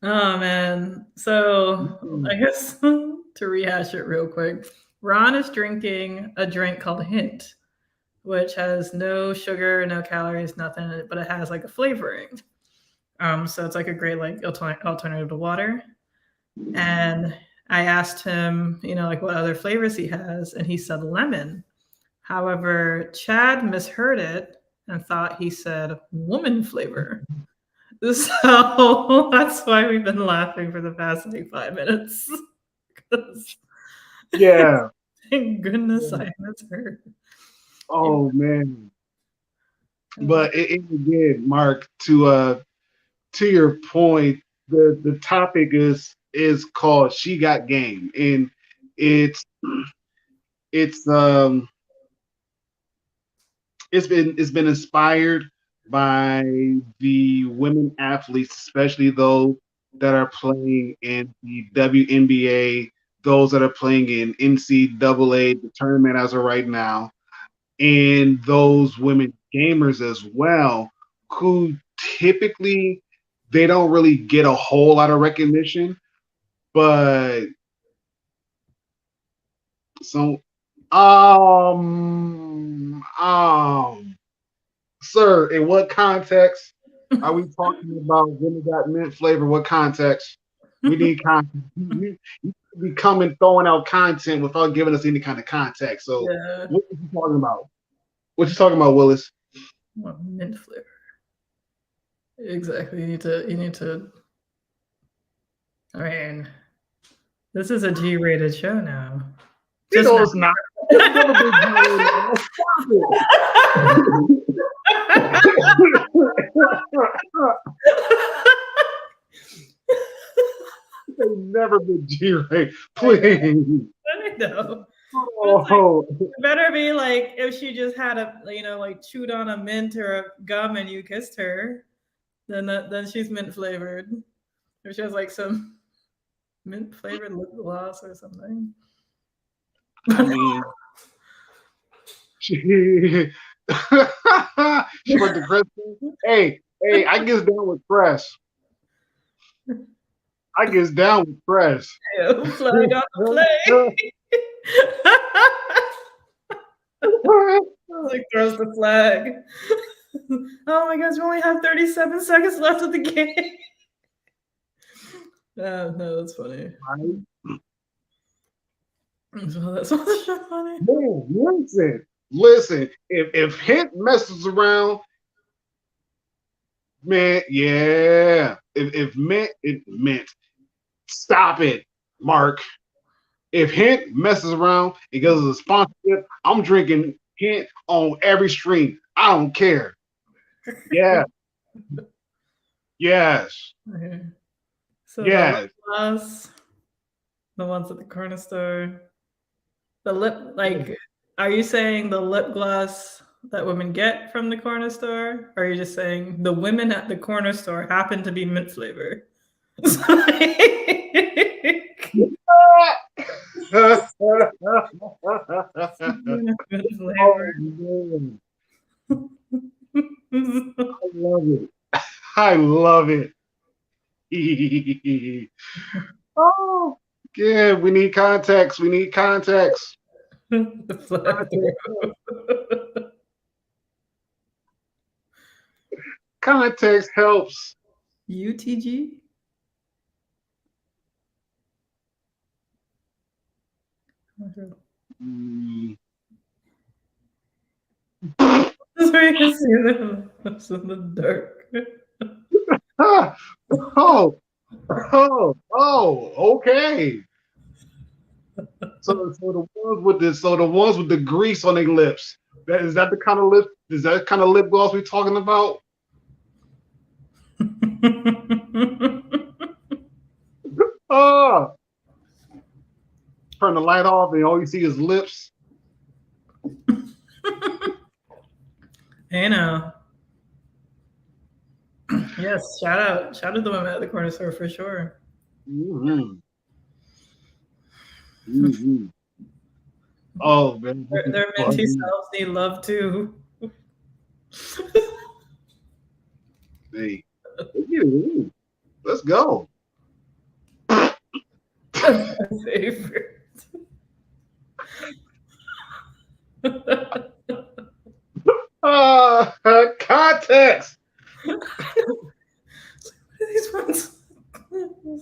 Oh man. So I guess to rehash it real quick, Ron is drinking a drink called Hint, which has no sugar, no calories, nothing, in it, but it has like a flavoring. So it's like a great like alternative to water. And I asked him, like what other flavors he has, and he said lemon. However, Chad misheard it and thought he said woman flavor. So that's why we've been laughing for the past like 5 minutes. 'Cause Yeah. thank goodness Yeah. I misheard. Oh man. Uh, But it again, Mark, to your point, the topic is called "She Got Game," and it's it's um it's been inspired by the women athletes, especially those that are playing in the WNBA, those that are playing in NCAA, the tournament as of right now, and those women gamers as well, who typically they don't really get a whole lot of recognition, but so sir, in what context are we talking about when we got mint flavor? What context? We need context. You be coming throwing out content without giving us any kind of context. So yeah. what are you talking about? What you talking about, Willis? Mint flavor. Exactly. You need to I mean, this is a G-rated show now. You Just know now. it's not. It's never been G-rated. Stop it. They never been G-rated. I know. Please. I know. But it's like Oh, it better be like if she just had like chewed on a mint or a gum and you kissed her, then she's mint flavored. If she has like some mint flavored lip gloss or something. I mean, she she went to Christmas. Hey, Hey, I gets down with press. I gets down with press. Who flag on the play? Like throws the flag. Oh my gosh, we only have 37 seconds left of the game. No, that's funny. That's so funny. Man, listen. If Hint messes around, man, yeah. If Mint, it meant. Stop it, Mark. If Hint messes around and gives us a sponsorship, I'm drinking Hint on every stream. I don't care. Yeah. Yes. Okay. So the lip Yes. gloss, the ones at the corner store, the lip, like, are you saying the lip gloss that women get from the corner store? Or are you just saying the women at the corner store happen to be mint flavor? Mint flavor. Man. I love it. I love it. Oh, yeah, we need context. We need context. Context helps. UTG? Mm. So you can see them in the dark. Oh, okay. So the ones with the grease on their lips. Is that the kind of lip? Is that kind of lip gloss we're talking about? Oh, turn the light off and all you see is lips. Hey now. Yes, shout out to the women at the corner store for sure. Mm-hmm. Mm-hmm. Oh man, Their minty selves need love too. Hey, let's go. That's my favorite. Context. These ones,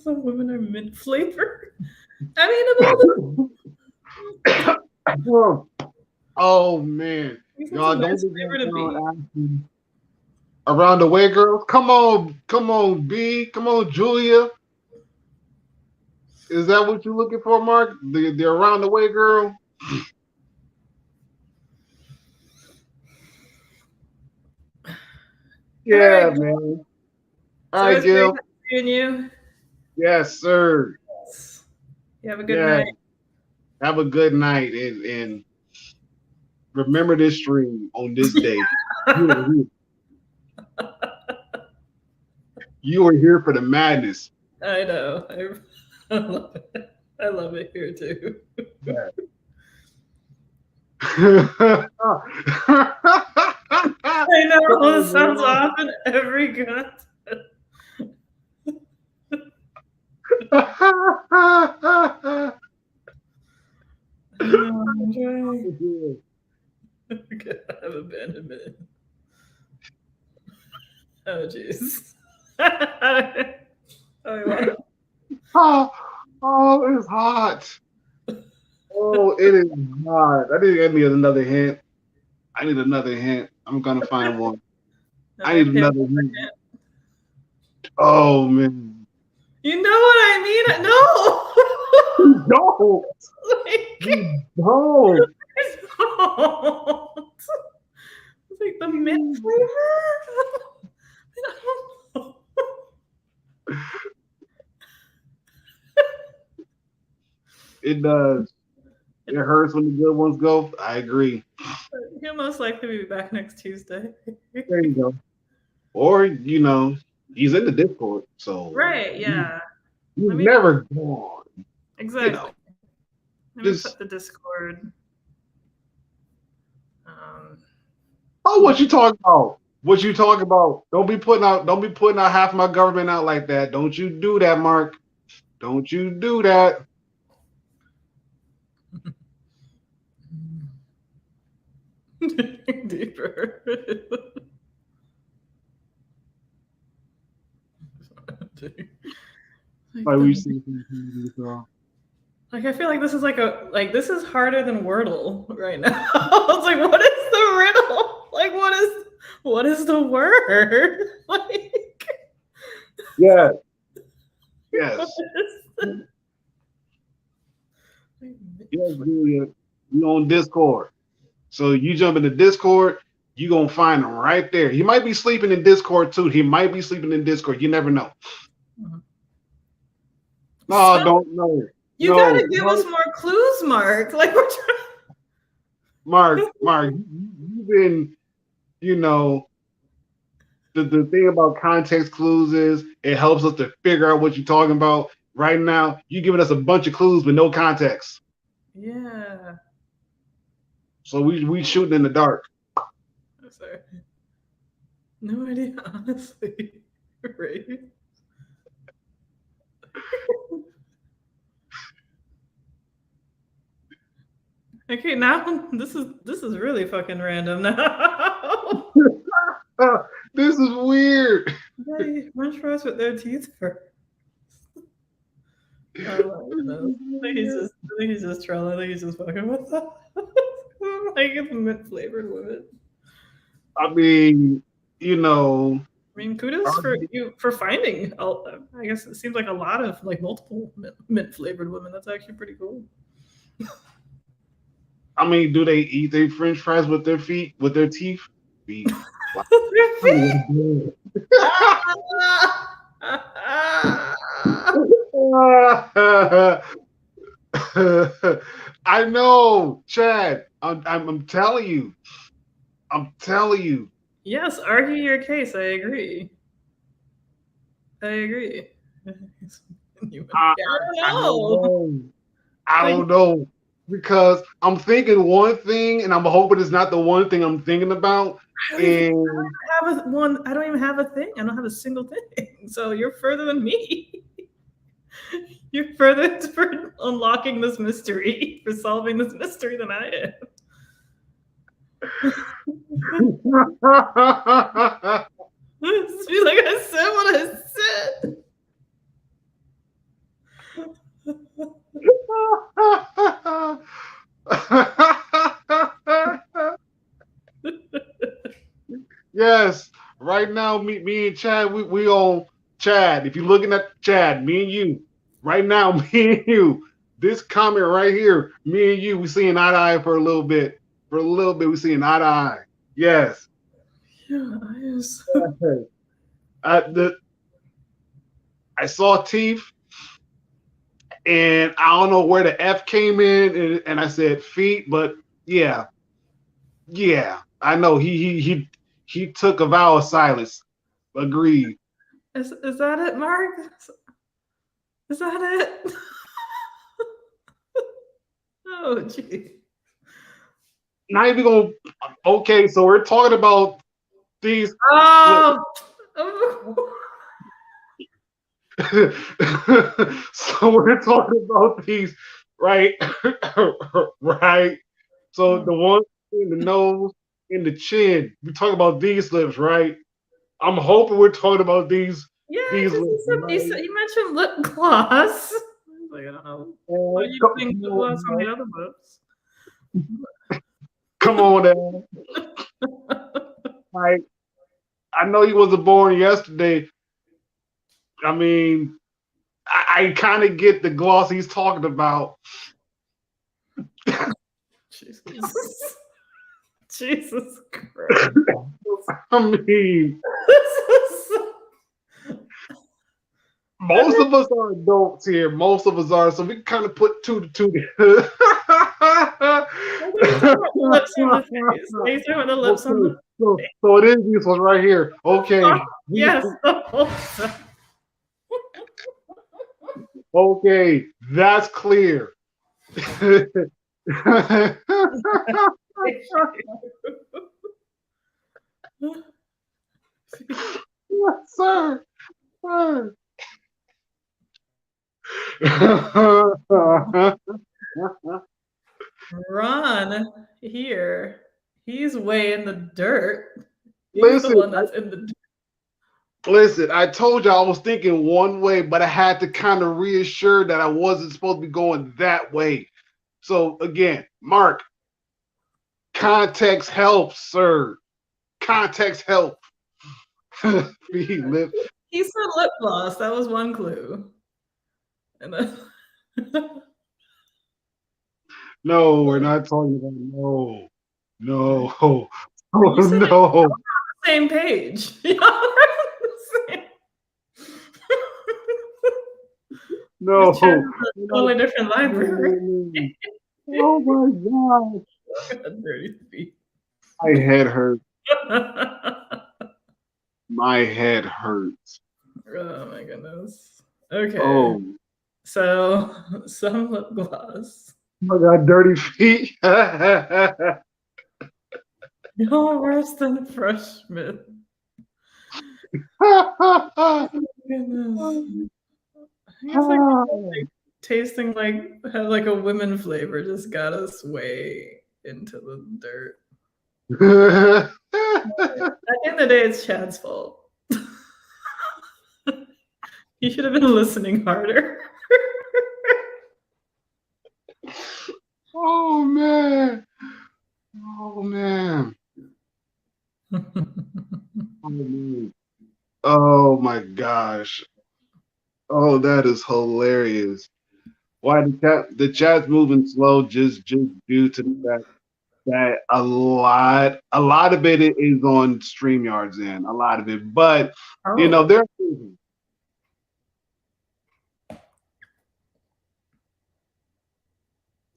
some women are mint flavor. I mean, of all the Oh man, these y'all ones are don't nice be flavor to be. asking around the way, girls. Come on, B. Come on, Julia. Is that what you're looking for, Mark? The around the way girl? All Yeah, right, man. All so right, it's great Gil. seeing you. Yes, sir. You have a good Yeah. night. Have a good night and remember this stream on this day. You are here for the madness. I know. I love it. I love it here too. I know this sounds off in every gut. I know. I'm enjoying. I have abandonment. Oh jeez. Oh, it's hot. Oh, it is hot. I think I need another hint. I need another hint. I'm gonna find one. I need another hint. Oh man. You know what I mean? No. Don't. Like, Don't. don't. It's like the mint flavor. It does. It hurts when the good ones go. I agree. He'll most likely be back next Tuesday. There you go. Or he's in the Discord, so Right, yeah. he's never gone. Exactly. Let me put the Discord. Oh, what you talking about? What you talking about? Don't be putting out half my government out like that. Don't you do that, Mark. Don't you do that. Deeper. Like we see so. Like I feel like this is this is harder than Wordle right now. It's like what is the riddle? Like what is the word? Like Yeah. Yes. Yes, Julia. You on Discord. So you jump into Discord, you gonna find him right there. He might be sleeping in Discord too. He might be sleeping in Discord. You never know. No, So, don't know. you No, gotta give us more clues, Mark. Like we're trying. Mark, you've been, you know, the thing about context clues is it helps us to figure out what you're talking about. Right now, you're giving us a bunch of clues with no context. Yeah. So we shooting in the dark. I'm sorry. No idea, honestly. Right. Okay, now this is really fucking random now. This is weird. They French fries with their teeth first. Oh my goodness. I think he's just trolling. I think he's just fucking with them. Like it's mint flavored women. I mean, you know, I mean, kudos for you for finding. I guess it seems like a lot of like multiple mint flavored women. That's actually pretty cool. I mean, do they eat their French fries with their feet, with their teeth? Feet. Their feet. I know, Chad. I'm telling you. I'm telling you. Yes, argue your case. I agree. I agree. I, I don't I don't know. know. I Like don't know because I'm thinking one thing, and I'm hoping it's not the one thing I'm thinking about. And I don't even have a one. I don't even have a thing. I don't have a single thing. So you're further than me. You're further for unlocking this mystery, for solving this mystery than I am. She's like, I said what I said. Yes, right now, me and Chad, we on Chad. If you're looking at Chad, me and you, right now, me and you, this comment right here, me and you, we seeing eye to eye for a little bit. For a little bit, we seeing eye to eye. Yes. Yeah, I just. The I saw teeth, and I don't know where the F came in, and I said feet, but yeah, I know he took a vow of silence. Agreed. Is that it, Mark? Is that it? Oh, gee. Not even gonna. Okay, so we're talking about these. Oh. So we're talking about these, right? Right. So the one in the nose, in the chin. We talk about these lips, right? I'm hoping we're talking about these. Yeah, These because lips, right? he mentioned lip gloss. I was like, I don't know. What are you Come, putting lip gloss on the other lips? come on, now. Like I know he wasn't born yesterday. I mean, I kind of get the gloss he's talking about. Jesus. Jesus Christ. I mean, This is most of us are adults here. Most of us are, so we kind of put two to two together. lips on the face. He's talking about the lips on the So it is this one right here. Okay. yes. Okay, that's clear. Yes, sir. Sir. Ron here, he's way in the dirt. He's the listen, one that's in the dirt. listen. I told you I was thinking one way, but I had to kind of reassure that I wasn't supposed to be going that way. So again, Mark, context helps, sir. Context help. He lived. He said lip gloss. That was one clue. And then No, we're not talking about no. No. Oh you said it on no. the same page. Y'all were on the same. This chat No. is a totally different library. Oh my god. Dirty feet. My head hurts. My head hurts. Oh my goodness. Okay. Oh So some lip gloss. my god, dirty feet. You're worse than freshman. Oh my goodness. I guess like tasting had like a women flavor just got us way into the dirt. At the end of the day, it's Chad's fault. He should have been listening harder. Oh man. Oh man. Oh man. Oh my gosh. Oh, that is hilarious. Why the chat's moving slow just due to the fact that a lot of it is on StreamYard's end, a lot of it. But you know, Oh, they're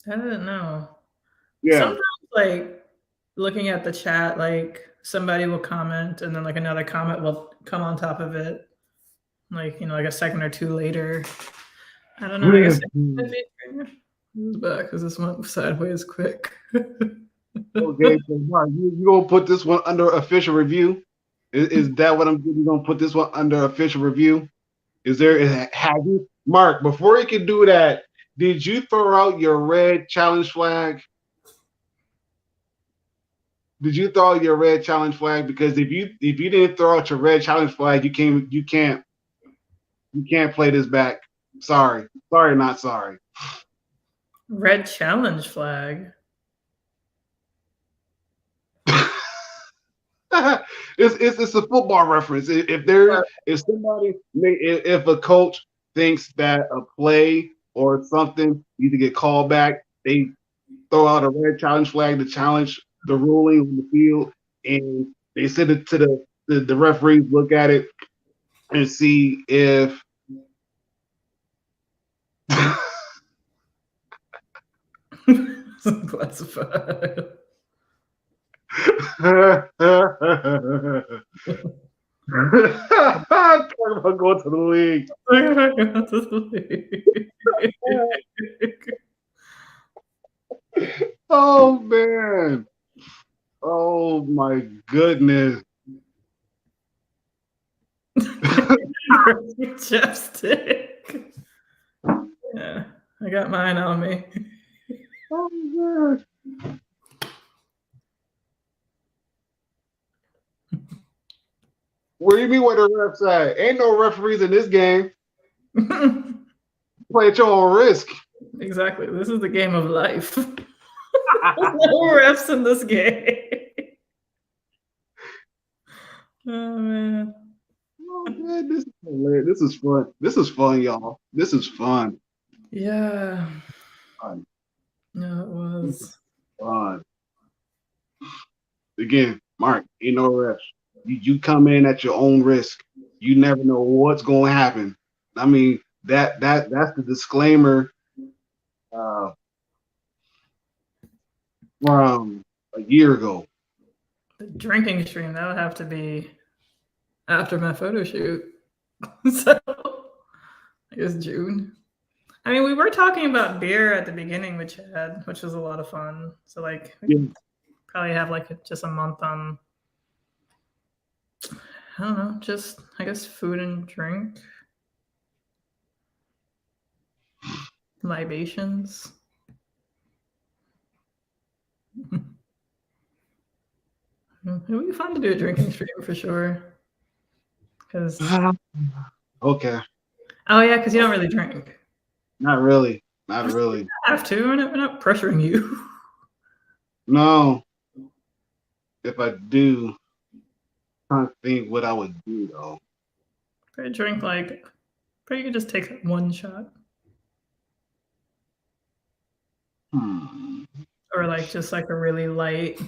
I didn't know. yeah. Sometimes, like looking at the chat, like somebody will comment and then like another comment will come on top of it, like like a second or two later. I don't know. I guess it's back because this went sideways quick. Okay, so Mark, you gonna put this one under official review? Is that what I'm doing? You gonna put this one under official review? Have you, Mark, before you can do that, did you throw out your red challenge flag? Did you throw out your red challenge flag? Because if you didn't throw out your red challenge flag, you can't play this back. Sorry. Sorry, not sorry. Red challenge flag. It's a football reference. If a coach thinks that a play or something needs to get called back, they throw out a red challenge flag to challenge the ruling on the field, and they send it to the referees, look at it and see if Classified. talking about going to the league. Oh man. Oh my goodness. Chapstick. Yeah, I got mine on me. Oh man. What do you mean where the refs at? Ain't no referees in this game. Play at your own risk. Exactly. This is the game of life. There's no refs in this game. Oh man. Oh man, this is hilarious. This is fun. This is fun, y'all. This is fun. Yeah. Fun. No, it was. Fun. Again, Mark, ain't no refs. You come in at your own risk. You never know what's going to happen. I mean, that's the disclaimer from a year ago. The drinking stream, that would have to be after my photo shoot. So I guess June. I mean, we were talking about beer at the beginning with Chad, which was a lot of fun. So like we could probably have like just a month on I don't know, just I guess food and drink, libations. It would be fun to do a drinking stream for sure. Because Okay. oh yeah, because you don't really drink. Not really. Not You really. have to. We're not pressuring you. No. If I do, I'm trying to think what I would do though. Probably drink like, but you could just take one shot, Hmm. or like just like a really light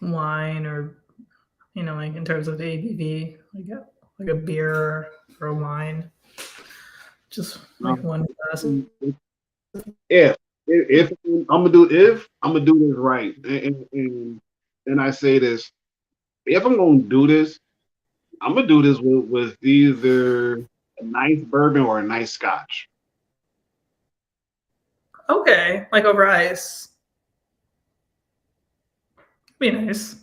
wine, or like in terms of ABV, like a beer or a wine, just like one glass. If if I'm gonna do this right, and I say this, if I'm gonna do this, I'm gonna do this with either a nice bourbon or a nice scotch. Okay, like over ice. Be nice.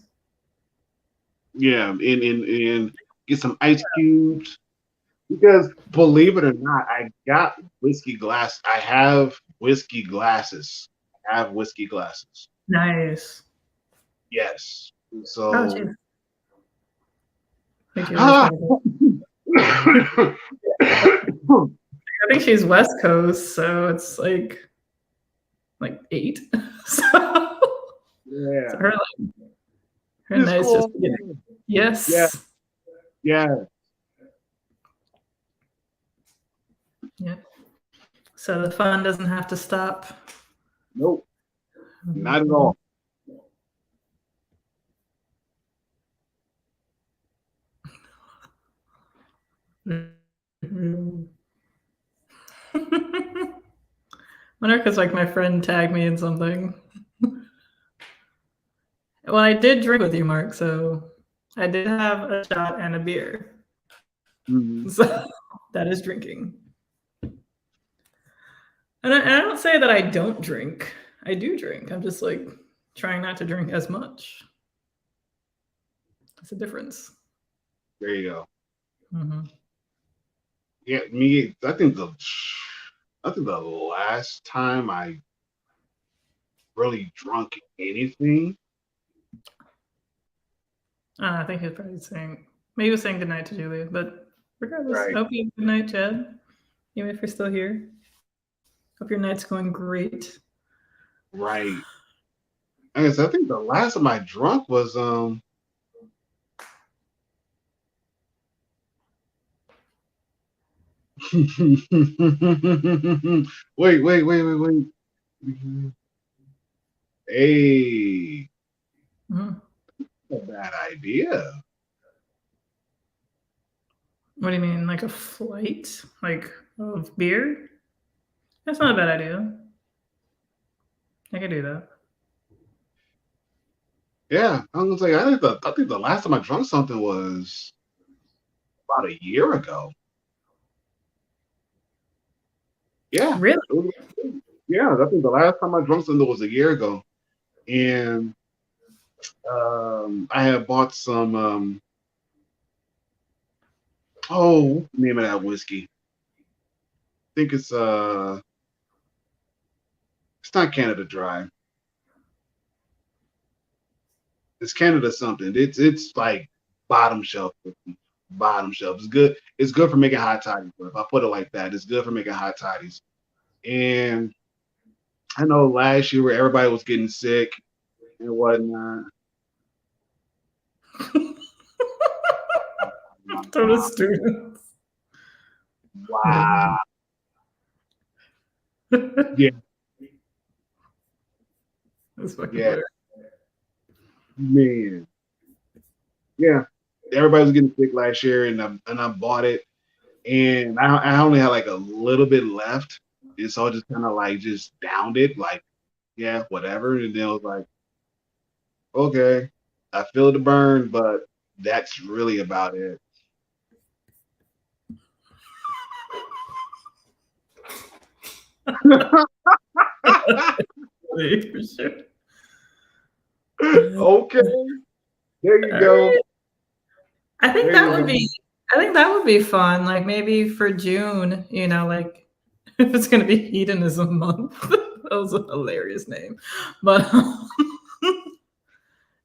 Yeah, and get some ice cubes. Because believe it or not, I got whiskey glass. I have whiskey glasses. I have whiskey glasses. Nice. Yes. Oh, So geez. Wait, Julie's ah, got to go. I think she's West Coast, so it's like 8. So, yeah. so her It's night's just cool. beginning. Yeah, Yes. yeah. Yeah. So the fun doesn't have to stop. Nope, not at all. Wonder because like my friend tagged me in something. Well, I did drink with you, Mark, so I did have a shot and a beer. Mhm. So that is drinking. And I don't say that I don't drink. I do drink. I'm just like trying not to drink as much. That's a difference. There you go. Mm-hmm. Yeah, I think the last time I really drunk anything. I think he was probably saying, maybe he was saying goodnight to Julia, but regardless, I Right, hope you have a good night, Chad. Even if you're still here. Hope your night's going great. right. I guess I think the last time I drunk was wait. Hey, Mm-hmm. a bad idea. What do you mean, like a flight, like of beer? That's not a bad idea. I could do that. Yeah, I was gonna say I think the last time I drunk something was about a year ago. Yeah, Really? it was, yeah, I think the last time I drunk something was a year ago, and I had bought some what's the name of that whiskey? I think it's not Canada Dry. It's Canada something. It's like bottom shelf. Bottom shelf. It's good. It's good for making hot toddies. But if I put it like that, it's good for making hot toddies. And I know last year where everybody was getting sick and whatnot. Total students. Wow. Yeah, That's fucking yeah, hilarious. man. Yeah. Everybody was getting sick last year, and I bought it, and I only had like a little bit left, and so I just kind of like just downed it, like yeah, whatever, and then I was like, okay, I feel the burn, but that's really about it. For sure. Okay, there you All go. right. I think There that you would go. be I think that would be fun, like, maybe for June, like, if it's gonna be hedonism month. That was a hilarious name. But,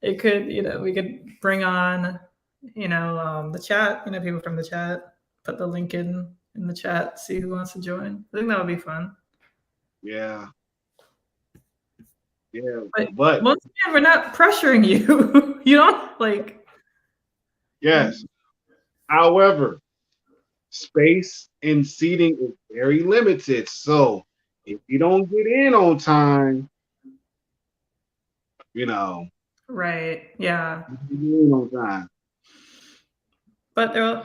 it could, we could bring on, the chat, people from the chat, put the link in the chat, see who wants to join. I think that would be fun. Yeah, yeah. But But once again, we're not pressuring you. You don't like. yes. However, space and seating is very limited. So if you don't get in on time, you know, Right. Yeah. you get in on time. But there'll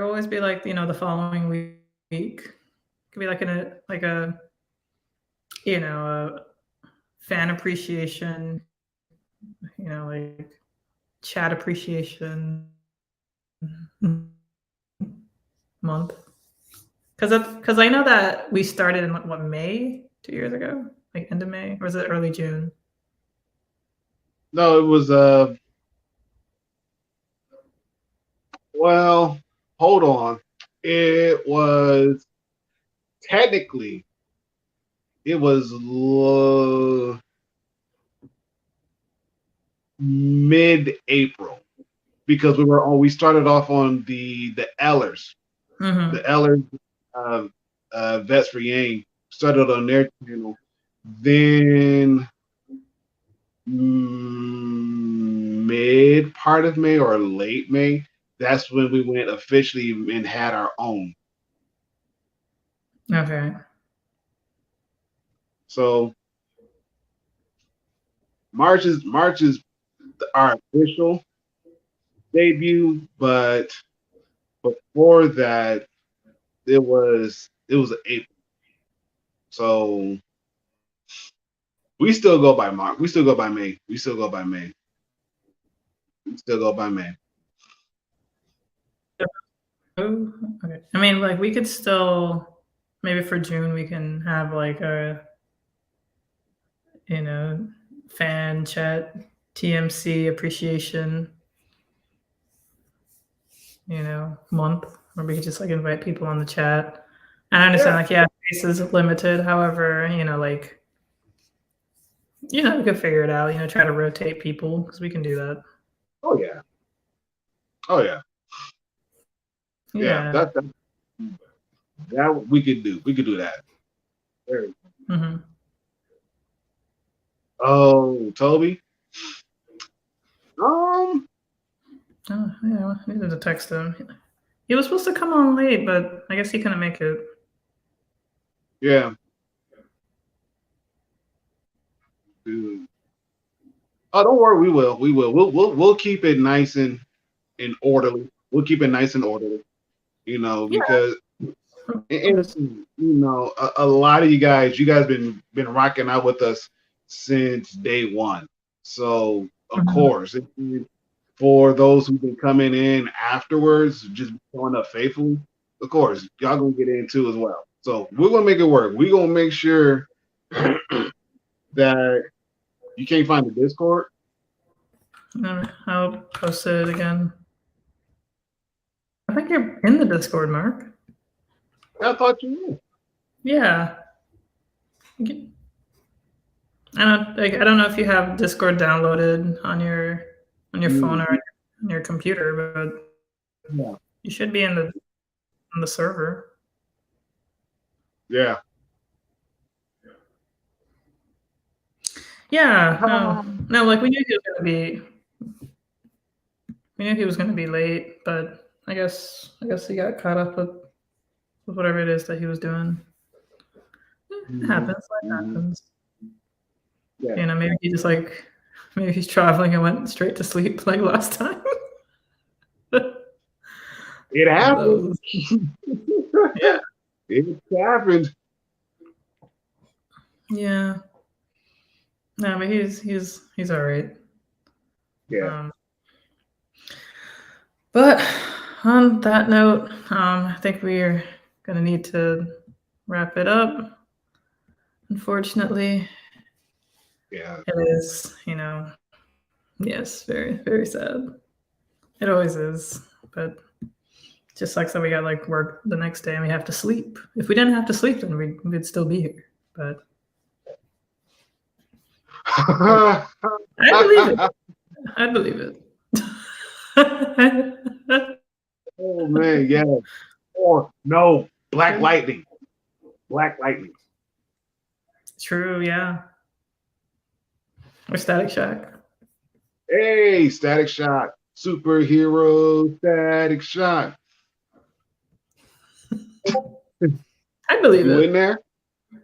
always be like, the following week. Could be like a fan appreciation, like chat appreciation month. Because I know that we started in what, May 2 years ago, like end of May, or was it early June? No, it was well, hold on. It was technically it was mid-April because we started off on the Ellers. The Mm-hmm. Ellers uh, Vets for Yang started on their channel. Then mid part of May or late May, that's when we went officially and had our own. Okay. So March is our official debut, but before that it was April. So we still go by March. We still go by May. We still go by May. We still go by May. Oh, okay. I mean, like we could still maybe for June we can have like a you know fan chat TMC appreciation month where we could just like invite people on the chat. And I understand Yeah. like space is limited. However, like we could figure it out. Try to rotate people because we can do that. Oh yeah. Oh yeah. Yeah. Yeah. That we could do. We could do that. Very. Mm-hmm. Oh, Toby. Oh yeah, I needed to text him. He was supposed to come on late, but I guess he couldn't make it. Yeah. Dude. Oh, don't worry. We will. We will. We'll keep it nice and orderly. We'll keep it nice and orderly. Yeah. Because a lot of you guys been rocking out with us since day one. So of Mhm. course, for those who've been coming in afterwards, just showing up faithfully, of course, y'all gonna get in too as well. So we're gonna make it work. We're gonna make sure that you can't find the Discord. I'll post it again. I think you're in the Discord, Mark. I thought you knew. Yeah. I don't know if you have Discord downloaded on your phone or Mm, on your computer, but yeah. you should be in the server. Yeah. Yeah. No. Like we knew he was gonna be late, but I guess he got caught up with whatever it is that he was doing. It Mhm, happens. Life mhm. happens. Yeah. Maybe he's traveling and went straight to sleep like last time. It Who happened. knows? Yeah. It happened. Yeah. No, but he's all right. Yeah. Um, but on that note, I think we're gonna need to wrap it up. Unfortunately, Yeah. it is, yes, very, very sad. It always is, but just sucks that we got like work the next day and we have to sleep. If we didn't have to sleep, then we'd still be here. But I believe it. I believe it. Oh man, yeah. Or no, Black Lightning. Black Lightning. True, yeah. Or Static Shack. Hey, Static Shock. Superhero Static Shock. I believe You in it. there?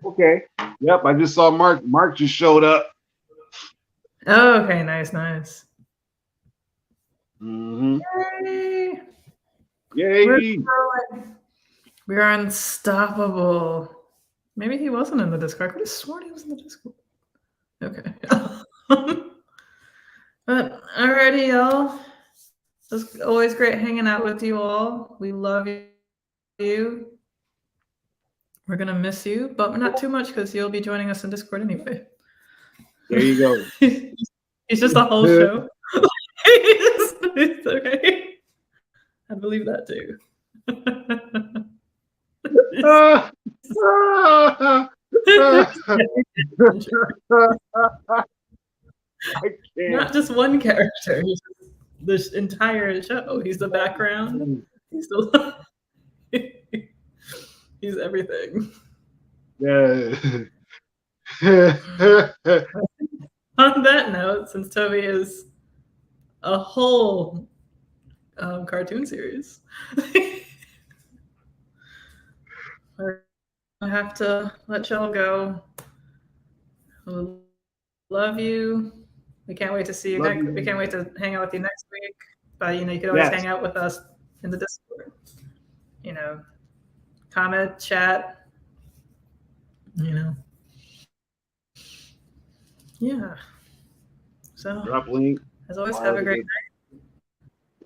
Okay. Yep, I just saw Mark. Mark just showed up. Oh, okay, nice. Mm-hmm. Yay! Yay. We're unstoppable. Maybe he wasn't in the Discord. I could have sworn he was in the Discord. Okay. But alrighty, y'all. It's always great hanging out with you all. We love you. We're gonna miss you, but not too much because you'll be joining us in Discord anyway. There you go. He's just the whole show. It's okay. I believe that too. Not just one character. He's this entire show. He's the background. He's the he's everything. Yeah. On that note, since Toby is a whole cartoon series, I have to let y'all go. We love you. We can't wait to see you next. We can't wait to hang out with you next week. But you can always hang out with us in the Discord. Comment, chat. Yeah. So drop link. As always, have a great night.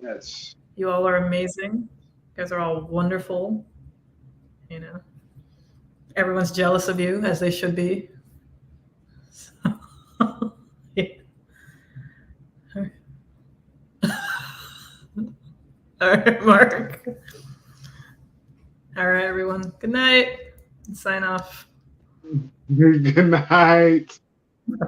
Yes. You all are amazing. You guys are all wonderful. Everyone's jealous of you, as they should be. So, yeah. All right, Mark. All right, everyone. Good night. Sign off. Good night.